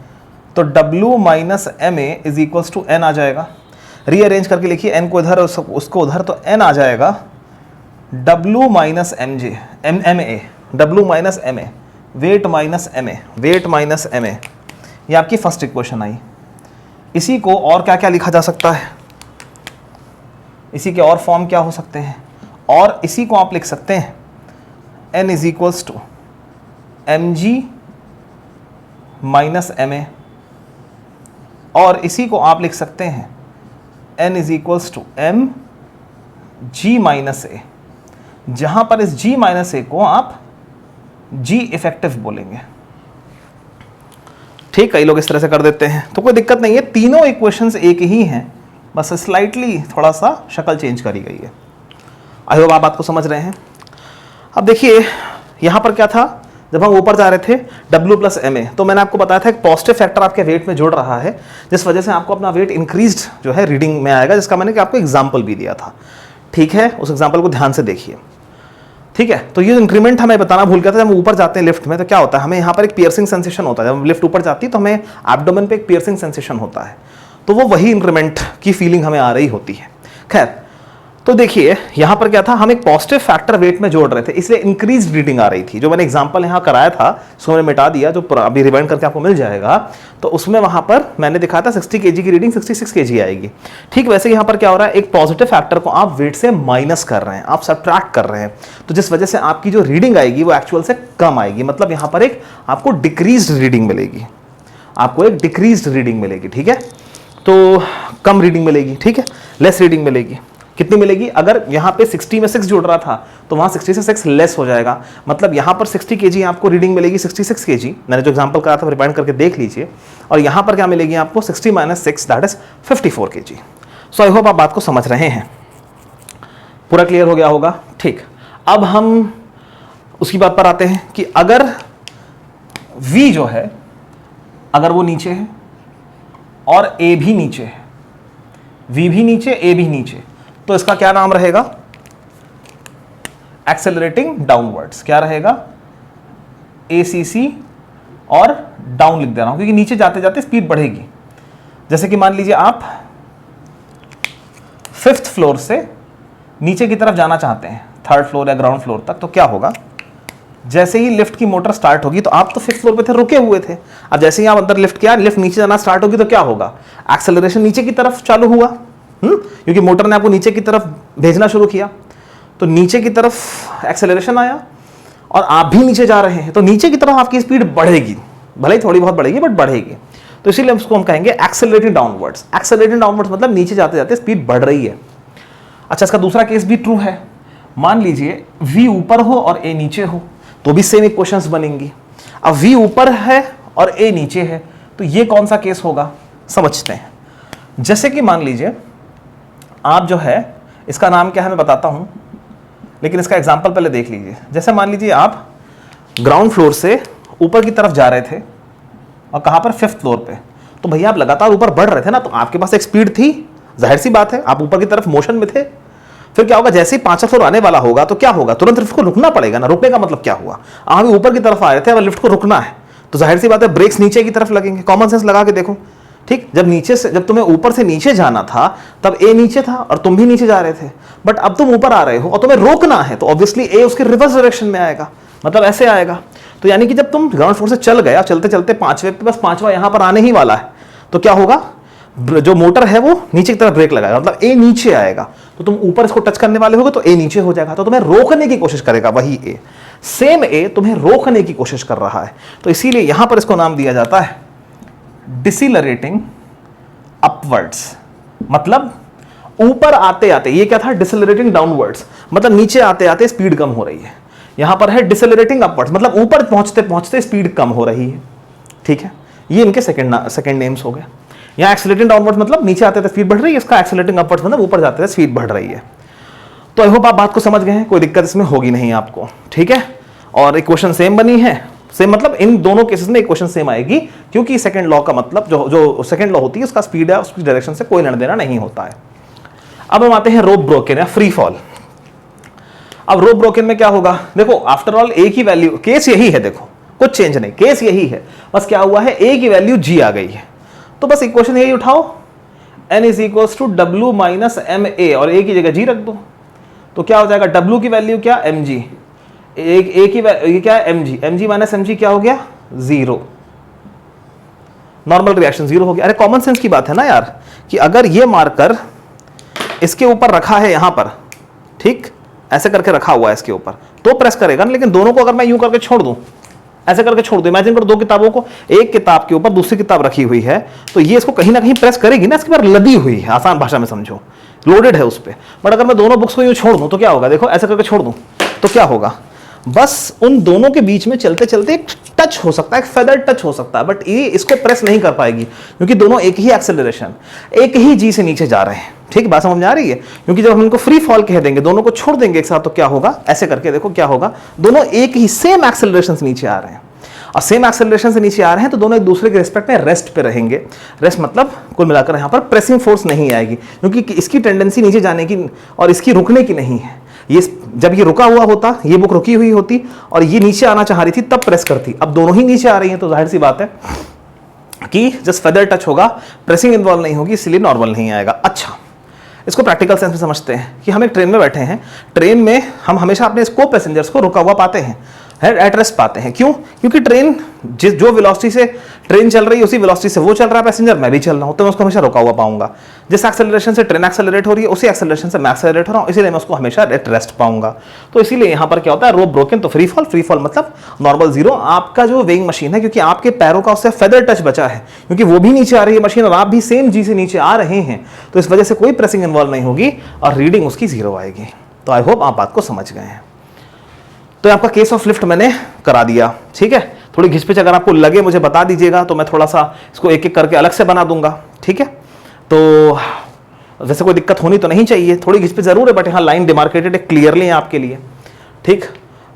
तो w minus ma is equals to n आ जाएगा। रीअरेंज करके लिखिए, n को इधर उसको उधर, तो n आ जाएगा w minus ma, w minus ma, wait minus ma, wait minus ma। ये आपकी फर्स्ट इक्वेशन आई। इसी को और क्या क्या लिखा जा सकता है, इसी के और फॉर्म क्या हो सकते हैं, और इसी को आप लिख सकते हैं n is equals to mg minus ma, और इसी को आप लिख सकते हैं n is equals to m g minus a, जहां पर इस g माइनस a को आप g इफेक्टिव बोलेंगे। ठीक, कई लोग इस तरह से कर देते हैं, तो कोई दिक्कत नहीं है, तीनों इक्वेशंस एक ही हैं, बस स्लाइटली थोड़ा सा शक्ल चेंज करी गई है। आई होप आप बात को समझ रहे हैं। अब देखिए यहाँ पर क्या था, जब हम ऊपर जा रहे थे W प्लस MA, तो मैंने आपको बताया था एक पॉजिटिव फैक्टर आपके वेट में जुड़ रहा है, जिस वजह से आपको अपना वेट इंक्रीज्ड जो है रीडिंग में आएगा, जिसका मैंने आपको एग्जाम्पल भी दिया था। ठीक है, उस एग्जाम्पल को ध्यान से देखिए। ठीक है, तो ये इंक्रीमेंट हमें बताना भूल गया था। जब हम ऊपर जाते हैं लिफ्ट में तो क्या होता है, हमें यहाँ पर एक पियर्सिंग सेंसेशन होता है। जब लिफ्ट ऊपर जाती है तो हमें एब्डोमेन पे एक पियर्सिंग सेंसेशन होता है, तो वो वही इंक्रीमेंट की फीलिंग हमें आ रही होती है। खैर, तो देखिए यहाँ पर क्या था, हम एक पॉजिटिव फैक्टर वेट में जोड़ रहे थे, इसलिए इंक्रीज रीडिंग आ रही थी। जो मैंने एग्जांपल यहाँ कराया था, उसको मैंने मिटा दिया, जो अभी रिवाइंड करके आपको मिल जाएगा, तो उसमें वहाँ पर मैंने दिखाया था 60 kg की रीडिंग 66 kg आएगी। ठीक वैसे यहाँ पर क्या हो रहा है, एक पॉजिटिव फैक्टर को आप वेट से माइनस कर रहे हैं, आप सब्ट्रैक्ट कर रहे हैं, तो जिस वजह से आपकी जो रीडिंग आएगी वो एक्चुअल से कम आएगी। मतलब यहाँ पर एक आपको डिक्रीज रीडिंग मिलेगी, आपको एक डिक्रीज रीडिंग मिलेगी। ठीक है, तो कम रीडिंग मिलेगी। ठीक है, लेस रीडिंग मिलेगी। कितनी मिलेगी, अगर यहाँ पे 60 में 6 जुड़ रहा था तो वहाँ 60 से 6 लेस हो जाएगा। मतलब यहाँ पर 60 kg आपको रीडिंग मिलेगी, 66 kg। मैंने जो एग्जांपल करा था रिवाइंड करके देख लीजिए। और यहाँ पर क्या मिलेगी आपको, 60 - 6 that is 54 kg। So I hope आप बात को समझ रहे हैं, पूरा क्लियर हो गया होगा। ठीक, अब हम उसकी बात पर आते हैं कि अगर V जो है, अगर वो नीचे है और A भी नीचे है, V भी नीचे A भी नीचे, तो इसका क्या नाम रहेगा, एक्सेलरेटिंग डाउनवर्ड्स। क्या रहेगा, ACC, और डाउन लिख दे रहा हूं क्योंकि नीचे जाते जाते स्पीड बढ़ेगी। जैसे कि मान लीजिए आप 5th फ्लोर से नीचे की तरफ जाना चाहते हैं, 3rd फ्लोर या ग्राउंड फ्लोर तक, तो क्या होगा, जैसे ही लिफ्ट की मोटर स्टार्ट होगी, तो आप तो 5th फ्लोर पे थे, रुके हुए थे, अब जैसे ही आप अंदर लिफ्ट किया, लिफ्ट नीचे जाना स्टार्ट होगी, तो क्या होगा, एक्सेलरेशन नीचे की तरफ चालू हुआ, क्योंकि मोटर ने आपको नीचे की तरफ भेजना शुरू किया, तो नीचे की तरफ एक्सेलरेशन आया और आप भी नीचे जा रहे हैं, तो नीचे की तरफ आपकी स्पीड बढ़ेगी, भले ही थोड़ी बहुत बढ़ेगी बट बढ़ेगी। तो इसीलिए उसको हम कहेंगे एक्सेलरेटिंग डाउनवर्ड्स। एक्सेलरेटिंग डाउनवर्ड्स मतलब नीचे जाते जाते स्पीड बढ़ रही है। अच्छा, इसका दूसरा केस भी ट्रू है। मान लीजिए V ऊपर हो और A नीचे हो, तो भी सेम इक्वेशंस बनेंगी। अब V ऊपर है और A नीचे है, तो ये कौन सा केस होगा, समझते हैं। जैसे कि मान लीजिए आप जो है, इसका नाम क्या है मैं बताता हूं, लेकिन इसका एग्जांपल पहले देख लीजिए। जैसे मान लीजिए आप ग्राउंड फ्लोर से ऊपर की तरफ जा रहे थे और कहां पर, 5th फ्लोर पे, तो भैया आप लगातार ऊपर बढ़ रहे थे ना, तो आपके पास एक स्पीड थी, जाहिर सी बात है आप ऊपर की तरफ मोशन में थे। फिर क्या होगा, जैसे ही 5वां फ्लोर आने वाला होगा तो क्या होगा, तुरंत लिफ्ट को रुकना पड़ेगा ना। रुकने का मतलब क्या हुआ, आप ऊपर की तरफ आ रहे थे, अब लिफ्ट को रुकना है, तो जाहिर सी बात है ब्रेक्स नीचे की तरफ लगेंगे। कॉमन सेंस लगा के देखो। ठीक, जब तुम्हें ऊपर से नीचे जाना था तब A नीचे था और तुम भी नीचे जा रहे थे, बट अब तुम ऊपर आ रहे हो और तुम्हें रोकना है, तो ऑब्वियसली A उसके रिवर्स डायरेक्शन में आएगा, मतलब ऐसे आएगा। तो यानी कि जब तुम ग्राउंड फ्लोर से चल गए, चलते चलते 5वें पे, बस 5वां यहां पर आने ही वाला है, तो क्या होगा, जो मोटर है वो नीचे की तरफ ब्रेक लगाएगा, मतलब A नीचे आएगा, तो तुम ऊपर इसको टच करने वाले होगे तो A नीचे हो जाएगा, तो तुम्हें रोकने की कोशिश करेगा वही A। सेम A तुम्हें रोकने की कोशिश कर रहा है, तो इसीलिए यहां पर इसको नाम दिया जाता है डिसिलरेटिंग अपवर्ड्स। मतलब ऊपर आते आते, ये क्या था, डिसिलरेटिंग डाउनवर्ड्स, मतलब नीचे आते आते स्पीड कम हो रही है। यहां पर है डिसिलरेटिंग अपवर्ड्स, मतलब ऊपर पहुंचते पहुंचते स्पीड कम हो रही है। ठीक है, ये इनके सेकंड नेम्स हो गए। यहां एक्सेलरेटिंग डाउनवर्ड्स मतलब नीचे आते आते स्पीड बढ़ रही है, इसका एक्सेलरेटिंग अपवर्ड्स मतलब ऊपर जाते आते स्पीड बढ़ रही है। तो आई होप आप बात को समझ गए हैं, कोई दिक्कत इसमें होगी नहीं आपको। ठीक है, और इक्वेशन सेम बनी है, सेम मतलब इन दोनों केसेस में इक्वेशन सेम आएगी, क्योंकि सेकंड लॉ का मतलब जो सेकंड लॉ होती है उसका स्पीड है, उसकी डायरेक्शन से कोई लेना देना नहीं होता है। अब हम आते हैं रोप ब्रोकन या फ्री फॉल। अब रोप ब्रोकन में क्या होगा, देखो आफ्टर ऑल A की वैल्यू, केस यही है, देखो कुछ चेंज नहीं, केस यही है, बस क्या हुआ है, A की वैल्यू G आ गई है, तो बस इक्वेशन यही उठाओ, N = W - ma, और A की जगह G रख दो, तो क्या हो जाएगा, W की वैल्यू क्या, mg, A की वैल्यू क्या है, mg, mg - mg क्या हो गया, 0, नॉर्मल रिएक्शन 0 हो गया। अरे कॉमन सेंस की बात है ना यार, कि अगर ये मार्कर इसके ऊपर रखा है यहां पर, ठीक ऐसे करके रखा हुआ है इसके ऊपर, तो प्रेस करेगा ना, लेकिन दोनों को अगर मैं यूं करके छोड़ दूं, ऐसे करके छोड़ दो, इमेजिन करो दो किताबों को, एक किताब के ऊपर दूसरी किताब रखी हुई है, तो ये इसको कहीं ना कहीं प्रेस करेगी ना, इसके ऊपर लदी हुई है, आसान भाषा में समझो, लोडेड है उस पर। बट अगर मैं दोनों बुक्स को यूं छोड़ दूं तो क्या होगा, देखो ऐसे करके छोड़ दूं तो क्या होगा, बस उन दोनों के बीच में चलते चलते एक टच हो सकता है, एक फेदर टच हो सकता है, बट ये इसको प्रेस नहीं कर पाएगी क्योंकि दोनों एक ही एक्सेलरेशन, एक ही जी से नीचे जा रहे हैं। ठीक, बात समझ में आ रही है? क्योंकि जब हम इनको फ्री फॉल कह देंगे, दोनों को छोड़ देंगे एक साथ, तो क्या होगा, ऐसे करके देखो क्या होगा, दोनों एक ही सेम एक्सेलरेशन से नीचे आ रहे हैं, और सेम एक्सेलरेशन से नीचे आ रहे हैं तो दोनों एक दूसरे के रिस्पेक्ट में रेस्ट पे रहेंगे। रेस्ट मतलब कुल मिलाकर यहाँ पर प्रेसिंग फोर्स नहीं आएगी, क्योंकि इसकी टेंडेंसी नीचे जाने की और इसकी रुकने की नहीं है। ये जब ये रुका हुआ होता, ये बुक रुकी हुई होती और ये नीचे आना चाह रही थी, तब प्रेस करती। अब दोनों ही नीचे आ रही हैं तो जाहिर सी बात है कि जस्ट फेदर टच होगा, प्रेसिंग इन्वॉल्व नहीं होगी, इसलिए नॉर्मल नहीं आएगा। अच्छा, इसको प्रैक्टिकल सेंस में समझते हैं कि हम एक ट्रेन में बैठे हैं, ट्रेन में हम हमेशा अपने को पैसेंजर्स को रुका हुआ पाते हैं, एट रेस्ट पाते हैं। क्यों? क्योंकि ट्रेन जो वेलोसिटी से ट्रेन चल रही है उसी वेलोसिटी से वो चल रहा है पैसेंजर, मैं भी चल रहा हूं, तो मैं उसको हमेशा रुका हुआ पाऊंगा। जिस एक्सेलरेशन से ट्रेन एक्सेलरेट हो रही है उसी एक्सेलरेशन से मैं एक्सेलरेट हो रहा हूं, इसीलिए मैं उसको हमेशा एट रेस्ट पाऊंगा। तो इसीलिए यहां पर क्या होता है, रोप ब्रोकन तो फ्री फॉल, फ्री फॉल मतलब नॉर्मल जीरो। आपका जो वेइंग मशीन है, क्योंकि आपके पैरों का उससे फेदर टच बचा है, क्योंकि वो भी नीचे आ रही है मशीन और आप भी सेम जी से नीचे आ रहे हैं, तो इस वजह से कोई प्रेसिंग इन्वॉल्व नहीं होगी और रीडिंग उसकी जीरो आएगी। तो आई होप आप बात को समझ गए हैं। तो आपका केस ऑफ लिफ्ट मैंने करा दिया, ठीक है। थोड़ी घिसपिच अगर आपको लगे मुझे बता दीजिएगा, तो मैं थोड़ा सा इसको एक एक करके अलग से बना दूंगा, ठीक है। तो वैसे कोई दिक्कत होनी तो नहीं चाहिए, थोड़ी घिसपिच जरूर है, बट यहाँ लाइन डिमार्केटेड है क्लियरली आपके लिए, ठीक।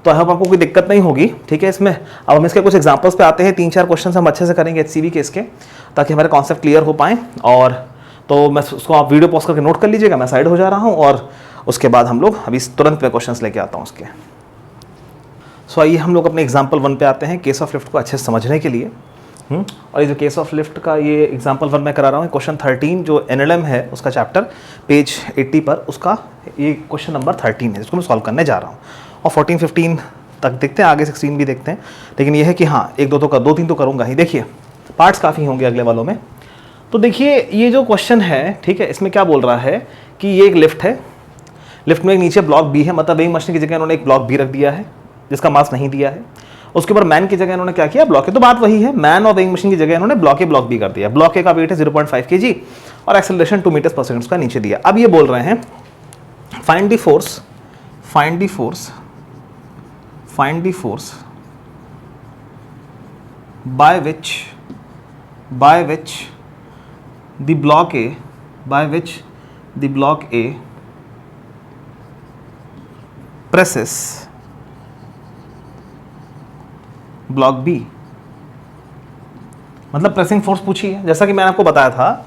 तो आई होप आपको कोई दिक्कत नहीं होगी, ठीक है। इसमें अब हम इसके कुछ एग्जांपल्स पे आते हैं, 3-4 क्वेश्चन हम अच्छे से करेंगे HCV केस के, ताकि हमारे कॉन्सेप्ट क्लियर हो पाए। और तो मैं उसको आप वीडियो पॉज करके नोट कर लीजिएगा, मैं साइड हो जा रहा हूँ, और उसके बाद हम लोग अभी तुरंत में क्वेश्चन लेके आता हूँ उसके। सो आइए हम लोग अपने एग्जाम्पल 1 पे आते हैं, केस ऑफ लिफ्ट को अच्छे से समझने के लिए। और ये जो केस ऑफ लिफ्ट का ये एग्जाम्पल 1 में करा रहा हूँ, क्वेश्चन 13 जो NLM है उसका चैप्टर पेज 80 पर, उसका ये क्वेश्चन नंबर 13 है, जिसको मैं सॉल्व करने जा रहा हूँ। और 14-15 तक देखते हैं, आगे 16 भी देखते हैं, लेकिन ये है कि हाँ 2-3 तो करूँगा ही। देखिए पार्ट्स काफ़ी होंगे अगले वालों में। तो देखिए ये जो क्वेश्चन है, ठीक है, इसमें क्या बोल रहा है कि ये एक लिफ्ट है, लिफ्ट में एक नीचे ब्लॉक बी है, मतलब वेइंग मशीन की जगह इन्होंने एक ब्लॉक बी रख दिया है जिसका मास नहीं दिया है। उसके ऊपर मैन की जगह इन्होंने क्या किया, ब्लॉक ए। तो बात वही है, मैन और वेइंग मशीन की जगह इन्होंने ब्लॉक ए ब्लॉक बी कर दिया। ब्लॉक ए का वेट है 0.5 kg और एक्सेलरेशन 2 मीटर पर सेकंड का नीचे दिया। अब ये बोल रहे हैं find the force, find the force, find the force by which the block A, by which the block A presses block B. मतलब प्रेसिंग फोर्स पूछी है, जैसा कि मैंने आपको बताया था,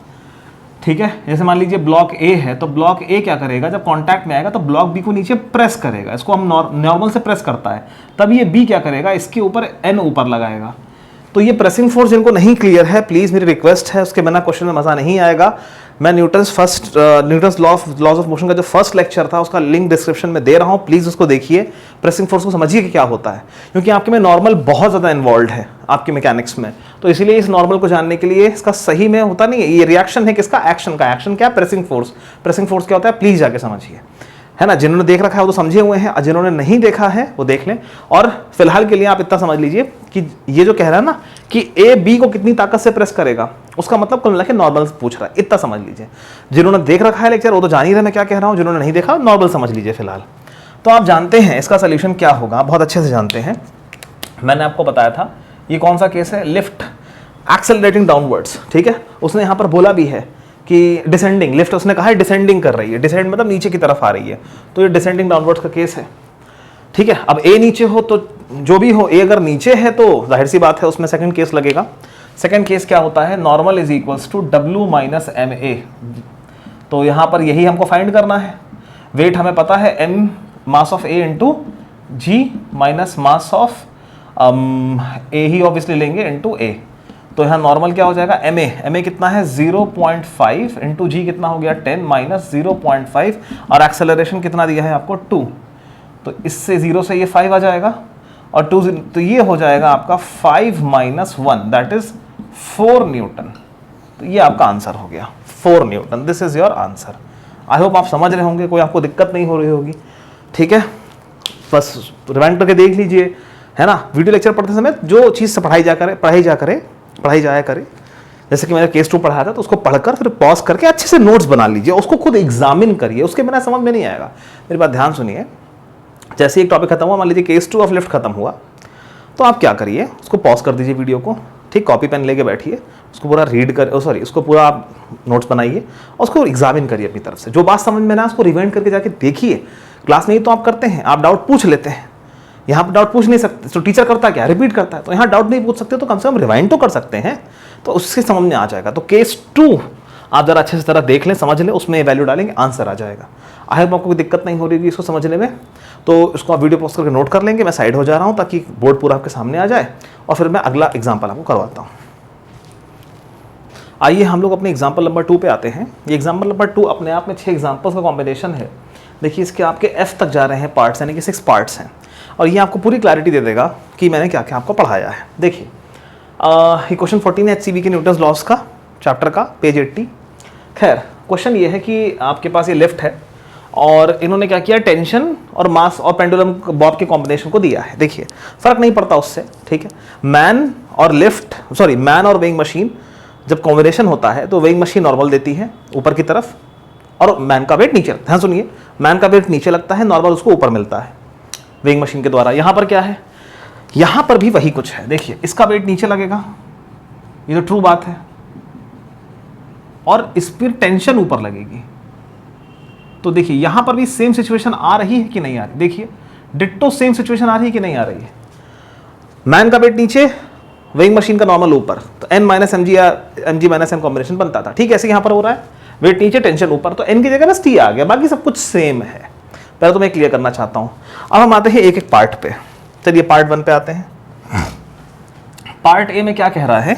ठीक है। जैसे मान लीजिए ब्लॉक ए है, तो ब्लॉक ए क्या करेगा, जब कांटेक्ट में आएगा तो ब्लॉक बी को नीचे प्रेस करेगा, इसको हम नॉर्मल से प्रेस करता है, तब ये बी क्या करेगा, इसके ऊपर एन ऊपर लगाएगा। तो ये प्रेसिंग फोर्स जिनको नहीं क्लियर है, प्लीज़ मेरी रिक्वेस्ट है, उसके बिना क्वेश्चन में मज़ा नहीं आएगा। मैं न्यूटन्स लॉज ऑफ मोशन का जो फर्स्ट लेक्चर था उसका लिंक डिस्क्रिप्शन में दे रहा हूँ, प्लीज़ उसको देखिए, प्रेसिंग फोर्स को समझिए कि क्या होता है, क्योंकि आपके में नॉर्मल बहुत ज़्यादा इन्वॉल्व है आपके मैकेनिक्स में। तो इसीलिए इस नॉर्मल को जानने के लिए इसका सही में होता नहीं है, ये रिएक्शन है किसका, एक्शन का। एक्शन क्या, प्रेसिंग फोर्स। प्रेसिंग फोर्स क्या होता है, प्लीज़ जाके समझिए, है ना। जिन्होंने देख रखा है वो तो समझे हुए हैं, और जिन्होंने नहीं देखा है वो देख लें। और फिलहाल के लिए आप इतना समझ लीजिए कि ये जो कह रहा है ना कि ए बी को कितनी ताकत से प्रेस करेगा, उसका मतलब कुल मिला के नॉर्मल पूछ रहा है, इतना समझ लीजिए। जिन्होंने देख रखा है लेक्चर वो तो जान ही रहे मैं क्या कह रहा हूँ, जिन्होंने नहीं देखा नॉर्मल समझ लीजिए फिलहाल। तो आप जानते हैं इसका सोल्यूशन क्या होगा, बहुत अच्छे से जानते हैं। मैंने आपको बताया था ये कौन सा केस है, लिफ्ट एक्सेलरेटिंग डाउनवर्ड्स, ठीक है। उसने यहाँ पर बोला भी है कि डिसेंडिंग लिफ्ट, उसने कहा है डिसेंडिंग कर रही है, डिसेंड मतलब नीचे की तरफ आ रही है, तो ये डिसेंडिंग डाउनवर्ड्स का केस है, ठीक है। अब ए नीचे हो तो जो भी हो, ए अगर नीचे है तो जाहिर सी बात है उसमें सेकंड केस लगेगा। सेकंड केस क्या होता है, normal is equals to W minus MA। तो यहाँ पर यही हमको फाइंड करना है। वेट हमें पता है M mass of A into G minus mass of A he obviously लेंगे इंटू A। तो यहाँ नॉर्मल क्या हो जाएगा, MA कितना है 0.5 इंटू G कितना हो गया 10 माइनस 0.5 और एक्सेलरेशन कितना दिया है आपको 2, तो इससे 0 से ये 5 आ जाएगा और 2, तो ये हो जाएगा आपका 5 माइनस 1 दैट इज 4 न्यूटन। तो ये आपका आंसर हो गया 4 Newton, this is your answer. I hope आप समझ रहे होंगे, कोई आपको दिक्कत नहीं हो रही होगी, ठीक है। बस रिवाइंड करके देख लीजिए, है ना। वीडियो लेक्चर पढ़ते समय जो चीज़ से पढ़ाई जाया करे, जैसे कि मैंने केस 2 पढ़ाया था, तो उसको पढ़कर फिर पॉज करके अच्छे से नोट्स बना लीजिए, उसको खुद एग्जामिन करिए, उसके बिना समझ में नहीं आएगा। मेरी बात ध्यान सुनिए, जैसे एक टॉपिक खत्म हुआ, मान लीजिए केस 2 ऑफ लिफ्ट खत्म हुआ, तो आप क्या करिए, उसको पॉज कर दीजिए वीडियो को, ठीक, कॉपी पेन लेके बैठिए, उसको पूरा रीड कर, उसको पूरा आप नोट्स बनाइए और उसको एग्जामिन करिए अपनी तरफ से। जो बात समझ में ना उसको रिवाइंड करके जाके देखिए। क्लास में ही तो आप करते हैं, आप डाउट पूछ लेते हैं, यहाँ पर डाउट पूछ नहीं सकते, तो टीचर करता क्या, रिपीट करता है। तो यहाँ डाउट नहीं पूछ सकते तो कम से कम रिवाइंड तो कर सकते हैं, तो उससे समझ में आ जाएगा। तो केस 2 आप जरा अच्छे से तरह देख लें, समझ लें, उसमें वैल्यू डालेंगे, आंसर आ जाएगा। आई होप आपको कोई दिक्कत नहीं हो रही है इसको समझने में। तो इसको आप वीडियो पॉज करके नोट कर लेंगे। मैं साइड हो जा रहा हूँ ताकि बोर्ड पूरा आपके सामने आ जाए और फिर मैं अगला एग्जाम्पल आपको करवाता हूँ। आइए हम लोग अपने एग्जाम्पल नंबर 2 पे आते हैं। ये एग्जाम्पल नंबर 2 अपने आप में 6 एग्जाम्पल्स का कॉम्बिनेशन है। देखिए इसके आपके F तक जा रहे हैं पार्ट्स, यानी कि 6 पार्ट्स हैं, और ये आपको पूरी क्लैरिटी दे देगा कि मैंने क्या क्या आपको पढ़ाया है। देखिए ये क्वेश्चन 14 है HCV के न्यूटन्स लॉस का, चैप्टर का, पेज 80। खैर क्वेश्चन ये है कि आपके पास ये लिफ्ट है और इन्होंने क्या किया, टेंशन और मास और पेंडुलम बॉब के कॉम्बिनेशन को दिया है। देखिए फर्क नहीं पड़ता उससे, ठीक है। मैन और वेइंग मशीन जब कॉम्बिनेशन होता है तो वेइंग मशीन नॉर्मल देती है ऊपर की तरफ और मैन का वेट नीचे लगता है। सुनिए, मैन का वेट नीचे लगता है, नॉर्मल उसको ऊपर मिलता है वेइंग मशीन के द्वारा। यहाँ पर क्या है, यहाँ पर भी वही कुछ है। देखिए इसका वेट नीचे लगेगा, ये तो ट्रू बात है, और इस पर टेंशन ऊपर लगेगी। तो देखिए यहाँ पर भी सेम सिचुएशन आ रही है कि नहीं आ रही, देखिए डिट्टो सेम सिचुएशन आ रही है कि नहीं आ रही है। मैन का वेट नीचे, वेइंग मशीन का नॉर्मल ऊपर, तो n माइनस mg या mg माइनस m कॉम्बिनेशन बनता था। ठीक है, ऐसे यहाँ पर हो रहा है, वेट नीचे टेंशन ऊपर, तो n की जगह बस t आ गया, बाकी सब कुछ सेम है। पहले तो मैं क्लियर करना चाहता हूँ। अब हम आते हैं एक एक पार्ट पे। चलिए पार्ट 1 पे आते हैं। पार्ट ए में क्या कह रहा है,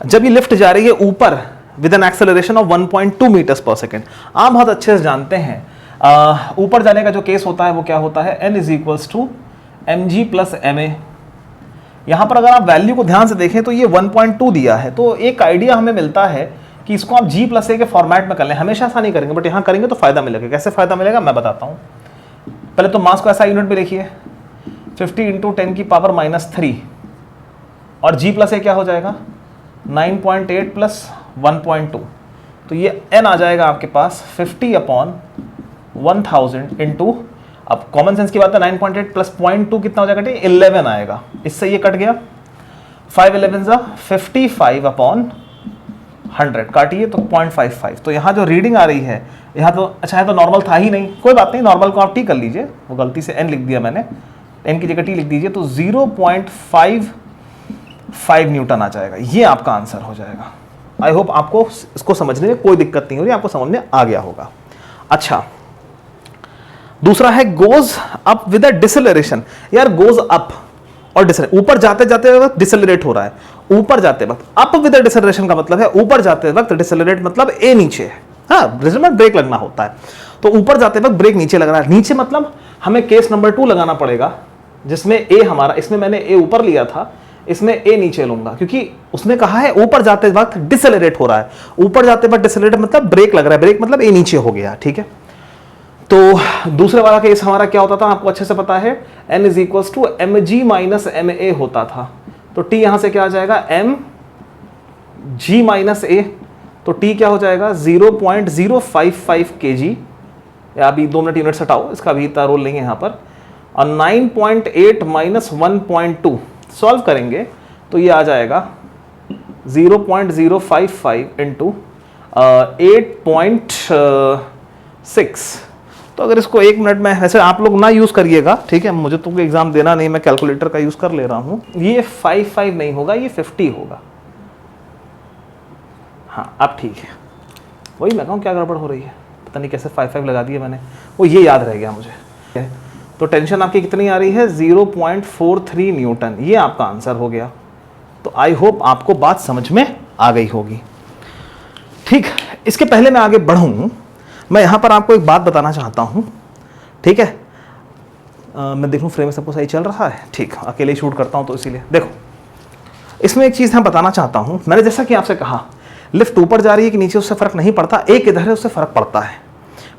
जब ये लिफ्ट जा रही है ऊपर with an acceleration of 1.2 metres per second. आप बहुत अच्छे से जानते हैं ऊपर जाने का जो केस होता है वो क्या होता है, n is equals to mg plus ma। यहाँ पर अगर आप वैल्यू को ध्यान से देखें तो ये 1.2 दिया है, तो एक आइडिया हमें मिलता है कि इसको आप g प्लस a के फॉर्मेट में कर लें। हमेशा ऐसा नहीं करेंगे, बट यहाँ करेंगे तो फायदा मिलेगा। कैसे फायदा मिलेगा मैं बताता हूँ। पहले तो मास को ऐसा यूनिट में लिखिए, 50 इंटू 10 की पावर -3, और g प्लस a क्या हो जाएगा, 9.8 प्लस 1.2, तो ये n आ जाएगा आपके पास 50 अपॉन 1000 इंटू, अब कॉमन सेंस की बात है, 9.8 प्लस 0.2 कितना हो जाएगा, 11 आएगा। इससे ये कट गया, 5 11 जा 55 अपॉन 100, काटिए तो 0.55। तो यहाँ जो रीडिंग आ रही है, यहाँ तो अच्छा है, तो नॉर्मल था ही नहीं, कोई बात नहीं, नॉर्मल को आप टी कर लीजिए, वो गलती से n लिख दिया मैंने, n की जगह टी लिख दीजिए, तो 0.55 न्यूटन आ जाएगा। ये आपका आंसर हो जाएगा। आई होप आपको इसको समझने में कोई दिक्कत नहीं हो रही, आपको समझ में आ गया होगा। अच्छा, दूसरा है goes up with a deceleration. यार गोज अप और डिसेलरेट, ऊपर जाते जाते वक्त डिसेलरेट हो रहा है, ऊपर जाते वक्त। अप विद अ डिसेलरेशन का मतलब है ऊपर जाते वक्त, डिसेलरेट मतलब ए नीचे है, हाँ रिजल्ट ब्रेक लगना होता है। तो ऊपर जाते वक्त ब्रेक नीचे लग रहा है, नीचे मतलब हमें केस नंबर 2 लगाना पड़ेगा, जिसमें ए हमारा, इसमें मैंने ए ऊपर लिया था, इसमें ए नीचे लूंगा, क्योंकि उसने कहा है ऊपर जाते वक्त डिसेलरेट हो रहा है। ऊपर जाते वक्त डिसेलरेट मतलब ब्रेक लग रहा है, ब्रेक मतलब ए नीचे हो गया, ठीक है। तो दूसरे वाला केस हमारा क्या होता था, आपको अच्छे से पता है, n is equals to mg minus ma होता था। तो t यहां से क्या आ जाएगा, mg माइनस a, तो t क्या हो जाएगा 0.055 kg, या अभी 2 मिनट यूनिट हटाओ, इसका भी इतना रोल नहीं है यहाँ पर, और 9.8 माइनस 1.2 सॉल्व करेंगे तो ये आ जाएगा 0.055 इंटू 8.6। तो अगर इसको 1 मिनट में, वैसे आप लोग ना यूज़ करिएगा, ठीक है, मुझे तो कोई एग्जाम देना नहीं, मैं कैलकुलेटर का यूज़ कर ले रहा हूँ। ये 55 नहीं होगा, ये 50 होगा। हाँ अब ठीक है, वही मैं कहूँ क्या गड़बड़ हो रही है, पता नहीं कैसे 55 लगा दिया मैंने, वो ये याद रह गया मुझे। तो टेंशन आपकी कितनी आ रही है, 0.43 न्यूटन, ये आपका आंसर हो गया। तो आई होप आपको बात समझ में आ गई होगी। ठीक, इसके पहले मैं आगे बढ़ूँ, मैं यहाँ पर आपको एक बात बताना चाहता हूँ, ठीक है। मैं देखूँ फ्रेम में सबको सही चल रहा है, ठीक, अकेले शूट करता हूँ तो इसीलिए। देखो इसमें एक चीज़ मैं बताना चाहता हूँ, मैंने जैसा कि आपसे कहा लिफ्ट ऊपर जा रही है कि नीचे, उससे फ़र्क नहीं पड़ता, एक इधर है उससे फ़र्क पड़ता है,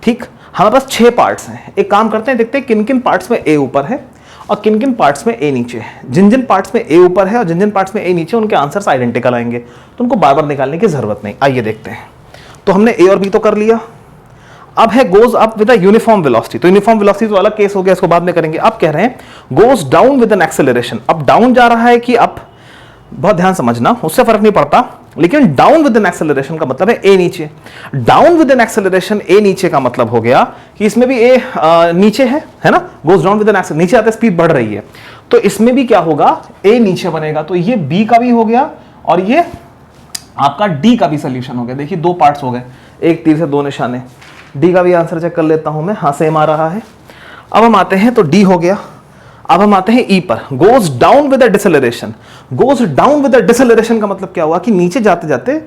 ठीक। हमारे पास 6 पार्ट्स हैं, एक काम करते हैं, देखते हैं किन किन पार्ट्स में ए ऊपर है और किन किन पार्ट्स में ए नीचे है। जिन जिन पार्ट्स में ए ऊपर है और जिन जिन पार्ट्स में ए नीचे, उनके आंसर्स आइडेंटिकल आएंगे, तो उनको बार बार निकालने की ज़रूरत नहीं। आइए देखते हैं। तो हमने ए और बी तो कर लिया, अब है goes up with a uniform velocity, तो यूनिफॉर्म वेलोसिटी तो अलग केस हो गया, इसको बाद में करेंगे। अब कह रहे हैं goes down with an acceleration, अब डाउन जा रहा है कि अप, बहुत ध्यान समझना, उससे फर्क नहीं पड़ता, लेकिन डाउन विद एन एक्सेलरेशन का मतलब है ए नीचे। डाउन विद एन एक्सेलरेशन ए नीचे का मतलब हो गया कि इसमें भी ए नीचे है ना, goes down with an acceleration, नीचे आते स्पीड बढ़ रही है, तो इसमें भी क्या होगा, ए नीचे बनेगा, तो ये बी का भी हो गया और ये आपका डी का भी सोल्यूशन हो गया। देखिए दो पार्ट्स हो गए, एक तीर से दो निशाने। डी का भी आंसर चेक कर लेता हूं मैं, हाँ सेम आ रहा है। अब हम आते हैं, तो डी हो गया। अब हम आते हैं ई पर, goes down with a deceleration. Goes down with a deceleration का मतलब क्या हुआ कि नीचे जाते जाते,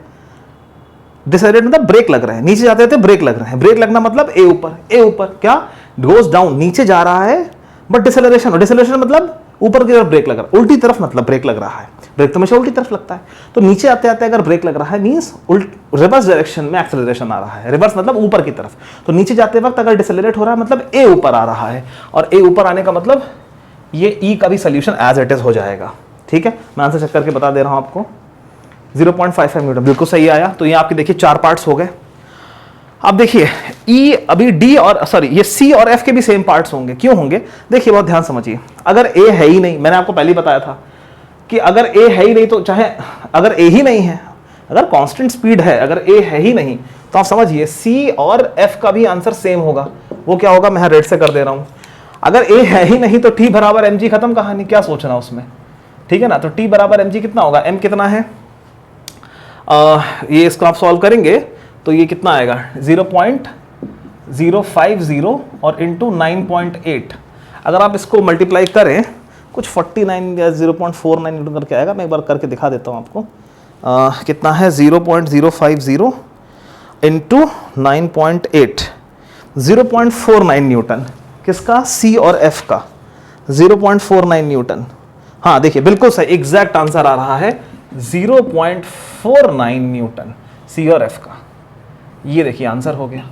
डिसेलरेट मतलब ब्रेक लग रहा है, नीचे जाते जाते ब्रेक लग रहा है, ब्रेक लगना मतलब ए ऊपर, ए ऊपर क्या, गोज डाउन नीचे जा रहा है बट डिसेलरेशन, और डिसेलरेशन मतलब ऊपर की तरफ ब्रेक लग रहा है, उल्टी तरफ मतलब ब्रेक लग रहा है, ब्रेक तो हमेशा उल्टी तरफ लगता है, तो नीचे आते आते अगर ब्रेक लग रहा है मींस रिवर्स डायरेक्शन में एक्सेलरेशन आ रहा है, रिवर्स मतलब ऊपर की तरफ, तो नीचे जाते वक्त अगर डिसेलरेट हो रहा है मतलब ए ऊपर आ रहा है, और ए ऊपर आने का मतलब ये ई का भी सोल्यूशन एज इट इज हो जाएगा। ठीक है, मैं आंसर चेक करके बता दे रहा हूं आपको, 0.55 न्यूटन बिल्कुल सही आया। तो ये आपके देखिए 4 पार्ट्स हो गए। अब देखिए ई, अभी डी और सॉरी ये सी और एफ के भी सेम पार्ट्स होंगे, क्यों होंगे, देखिए बहुत ध्यान समझिए। अगर ए है ही नहीं, मैंने आपको पहले ही बताया था कि अगर ए है ही नहीं तो चाहे अगर ए ही नहीं है, अगर कांस्टेंट स्पीड है, अगर ए है ही नहीं तो आप समझिए सी और एफ का भी आंसर सेम होगा। वो क्या होगा, मैं रेड से कर दे रहा हूं, अगर ए है ही नहीं तो टी बराबर एम जी, खत्म कहानी, क्या सोचना उसमें, ठीक है ना। तो टी बराबर एम जी कितना होगा, एम कितना है, ये इसको आप सॉल्व करेंगे तो ये कितना आएगा 0.050 और इंटू 9.8, अगर आप इसको मल्टीप्लाई करें कुछ 49 या 0.49 न्यूटन करके आएगा। मैं एक बार करके दिखा देता हूँ आपको, कितना है 0.050 इंटू 9.8, 0.49 न्यूटन, किसका, सी और एफ का 0.49 न्यूटन। हाँ देखिए बिल्कुल सही, एग्जैक्ट आंसर आ रहा है 0.49 न्यूटन सी और एफ का, ये देखिए आंसर हो गया।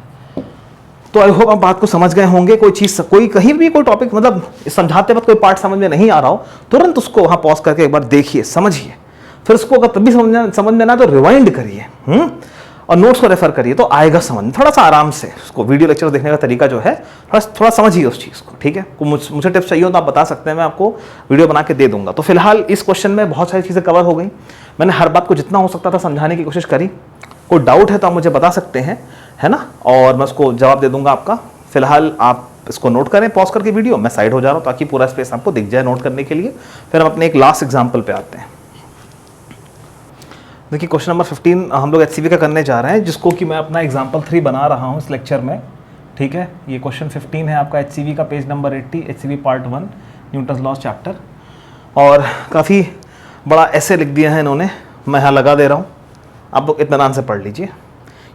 तो आई होप आप बात को समझ गए होंगे। कोई चीज, कोई कहीं भी कोई टॉपिक मतलब समझाते वक्त कोई पार्ट समझ में नहीं आ रहा हो, तुरंत उसको वहां पॉज करके एक बार देखिए, समझिए, फिर उसको अगर तभी समझ में ना तो रिवाइंड करिए और नोट्स को रेफर करिए, तो आएगा समझ, थोड़ा सा आराम से उसको। वीडियो लेक्चर देखने का तरीका जो है थोड़ा समझिए उस चीज़ को, ठीक है। मुझे टिप्स चाहिए हो तो आप बता सकते हैं, मैं आपको वीडियो बना के दे दूंगा। तो फिलहाल इस क्वेश्चन में बहुत सारी चीज़ें कवर हो गई, मैंने हर बात को जितना हो सकता था समझाने की कोशिश करी। कोई डाउट है तो आप मुझे बता सकते हैं, है ना, और मैं उसको जवाब दे दूंगा आपका। फिलहाल आप इसको नोट करें पॉज करके वीडियो, मैं साइड हो जा रहा हूँ ताकि पूरा स्पेस आपको दिख जाए नोट करने के लिए। फिर हम अपने एक लास्ट एग्जाम्पल पे आते हैं। देखिए क्वेश्चन नंबर 15 हम लोग एचसीवी का करने जा रहे हैं, जिसको कि मैं अपना एग्जाम्पल 3 बना रहा हूँ इस लेक्चर में, ठीक है। ये क्वेश्चन 15 है आपका एचसीवी का, page number 80, HCV part 1 Newton's loss chapter, और काफ़ी बड़ा ऐसे लिख दिया है इन्होंने, मैं यहाँ लगा दे रहा हूँ, आप लोग इत्मीनान से पढ़ लीजिए,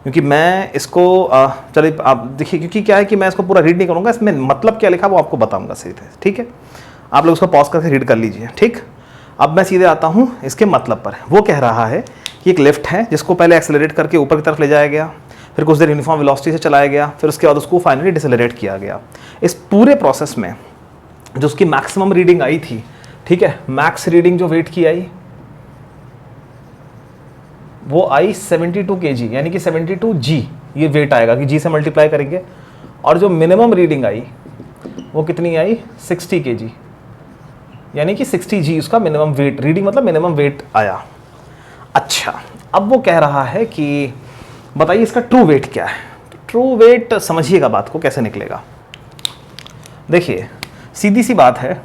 क्योंकि मैं इसको चलिए आप देखिए, क्योंकि क्या है कि मैं इसको पूरा रीड नहीं करूँगा, इसमें मतलब क्या लिखा वो आपको बताऊँगा सीधे, ठीक है। आप लोग इसको पॉज करके रीड कर लीजिए, ठीक। अब मैं सीधे आता हूँ इसके मतलब पर। वो कह रहा है कि एक लिफ्ट है जिसको पहले एक्सेलरेट करके ऊपर की तरफ ले जाया गया, फिर कुछ देर यूनिफॉर्म वेलोसिटी से चलाया गया, फिर उसके बाद उसको फाइनली डिसेलरेट किया गया। इस पूरे प्रोसेस में जो उसकी मैक्सिमम रीडिंग आई थी, ठीक है, मैक्स रीडिंग जो वेट की आई वो आई 72 kg, यानी कि 72 g ये वेट आएगा कि g से मल्टीप्लाई करेंगे, और जो मिनिमम रीडिंग आई वो कितनी आई 60 kg, यानी कि 60 g उसका मिनिमम वेट, रीडिंग मतलब मिनिमम वेट आया। अच्छा, अब वो कह रहा है कि बताइए इसका ट्रू वेट क्या है। तो ट्रू वेट समझिएगा बात को कैसे निकलेगा। देखिए सीधी सी बात है,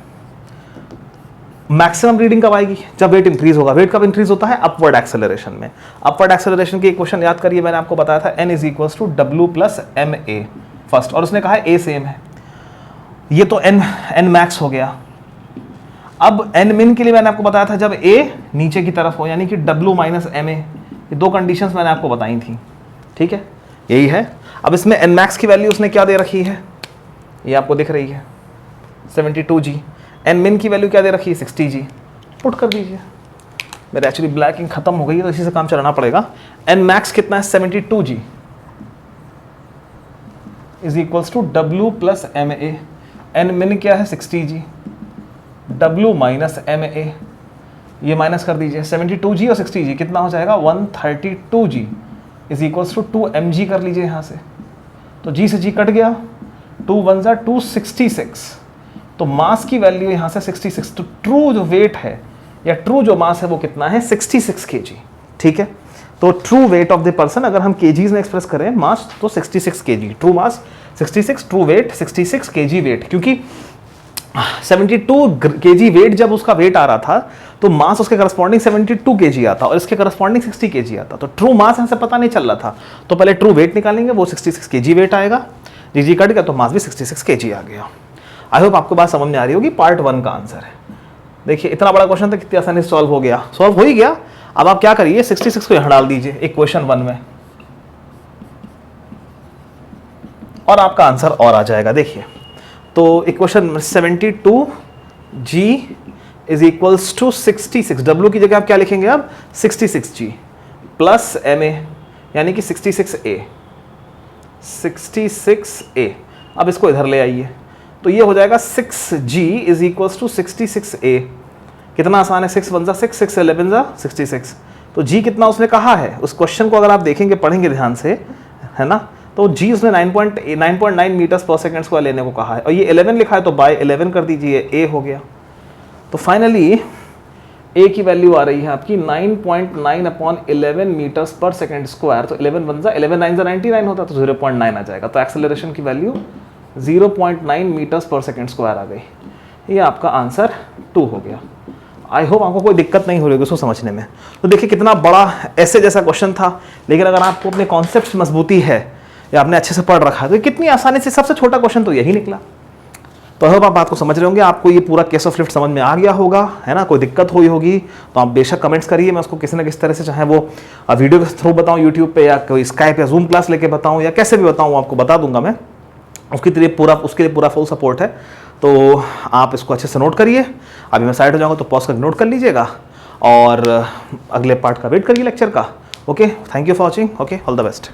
मैक्सिमम रीडिंग कब आएगी, जब वेट इंक्रीज होगा। वेट कब इंक्रीज होता है, अपवर्ड एक्सेलरेशन में। अपवर्ड एक्सेलरेशन की इक्वेशन याद करिए, मैंने आपको बताया था n = w + ma फर्स्ट, और उसने कहा है a सेम है, ये तो n मैक्स हो गया। अब n min के लिए मैंने आपको बताया था जब a नीचे की तरफ हो, यानी कि w - ma, ये दो कंडीशंस मैंने आपको बताई थी, ठीक है, यही है। अब इसमें n मैक्स की वैल्यू उसने क्या दे रखी है, ये आपको दिख रही है 72 g, n min की वैल्यू क्या दे रखी है 60 g, पुट कर दीजिए। मेरे एक्चुअली ब्लैक इंक खत्म हो गई है तो इसी से काम चलाना पड़ेगा। n मैक्स कितना है 72 g = w + ma, n min क्या है 60 g, w - ma, ये माइनस कर दीजिए, 72 g और 60 g कितना हो जाएगा 132 g = 2 mg कर लीजिए यहाँ से, तो G से G कट गया, 2 1 जा 266, तो मास की वैल्यू यहाँ से 66, तो ट्रू जो वेट है या ट्रू जो मास है वो कितना है 66 kg। ठीक है, तो true weight of the person अगर हम केजीज में एक्सप्रेस करें मास तो 66 kg, ट्रू मास 66, ट्रू वेट 66 kg वेट, क्योंकि 72 kg वेट जब उसका वेट आ रहा था तो मास उसके करस्पॉन्डिंग 72 kg आता और इसके करस्पॉन्डिंग 60 kg आता, तो ट्रू मास यहाँ से पता नहीं चल रहा था, तो पहले ट्रू वेट निकालेंगे, वो 66 kg वेट आएगा, जी कट गया तो मास भी 66 kg आ गया। आई होप आपको बात समझ में आ रही होगी। पार्ट 1 का आंसर है। देखिए इतना बड़ा क्वेश्चन था, कितनी आसानी से सॉल्व हो गया, सॉल्व हो ही गया। अब आप क्या करिए 66 को यहाँ डाल दीजिए इक्वेशन 1 में और आपका आंसर और आ जाएगा। देखिए तो equation 72 G is equals to 66, W की जगह आप क्या लिखेंगे अब 66G प्लस MA यानी कि 66A। अब इसको इधर ले आइए तो ये हो जाएगा 6G is equals to 66A। कितना आसान है, 6 1 जा 6, 6 11 जा 66, तो G कितना उसने कहा है, उस क्वेश्चन को अगर आप देखेंगे पढ़ेंगे ध्यान से, है ना, तो G उसने 9.9 मीटर्स पर सेकंड स्क्वायर लेने को कहा है और ये 11 लिखा है तो बाय 11 कर दीजिए, A हो गया। तो फाइनली A की वैल्यू आ रही है आपकी 9.9/11 मीटर्स पर सेकंड स्क्वायर, तो 11 1 जा 11 9 जा 99 होता तो 0.9 आ जाएगा, तो एक्सेलरेशन की वैल्यू 0.9 मीटर्स पर सेकंड स्क्वायर आ गई। ये आपका आंसर 2 हो गया। आई होप आपको कोई दिक्कत नहीं हो रही उसको समझने में। तो देखिए कितना बड़ा ऐसे जैसा क्वेश्चन था, लेकिन अगर आपको अपने कॉन्सेप्ट मजबूती है या आपने अच्छे से पढ़ रखा है तो कितनी आसानी से सबसे छोटा क्वेश्चन तो यही निकला। तो आई होप आप बात को समझ रहे होंगे, आपको ये पूरा केस ऑफ लिफ्ट समझ में आ गया होगा, है ना। कोई दिक्कत हुई होगी तो आप बेशक कमेंट्स करिए, मैं उसको किसी ना किसी तरह से, चाहे वो वीडियो के थ्रू बताऊँ यूट्यूब पे या कोई स्काइप या जूम क्लास लेके बताऊँ या कैसे भी बताऊँ, आपको बता दूंगा मैं। उसके लिए पूरा फुल सपोर्ट है। तो आप इसको अच्छे से नोट करिए। अभी मैं साइड हो जाऊंगा तो पॉज करके नोट कर लीजिएगा और अगले पार्ट का वेट करिए लेक्चर का। Okay, thank you for watching. Okay, all the best.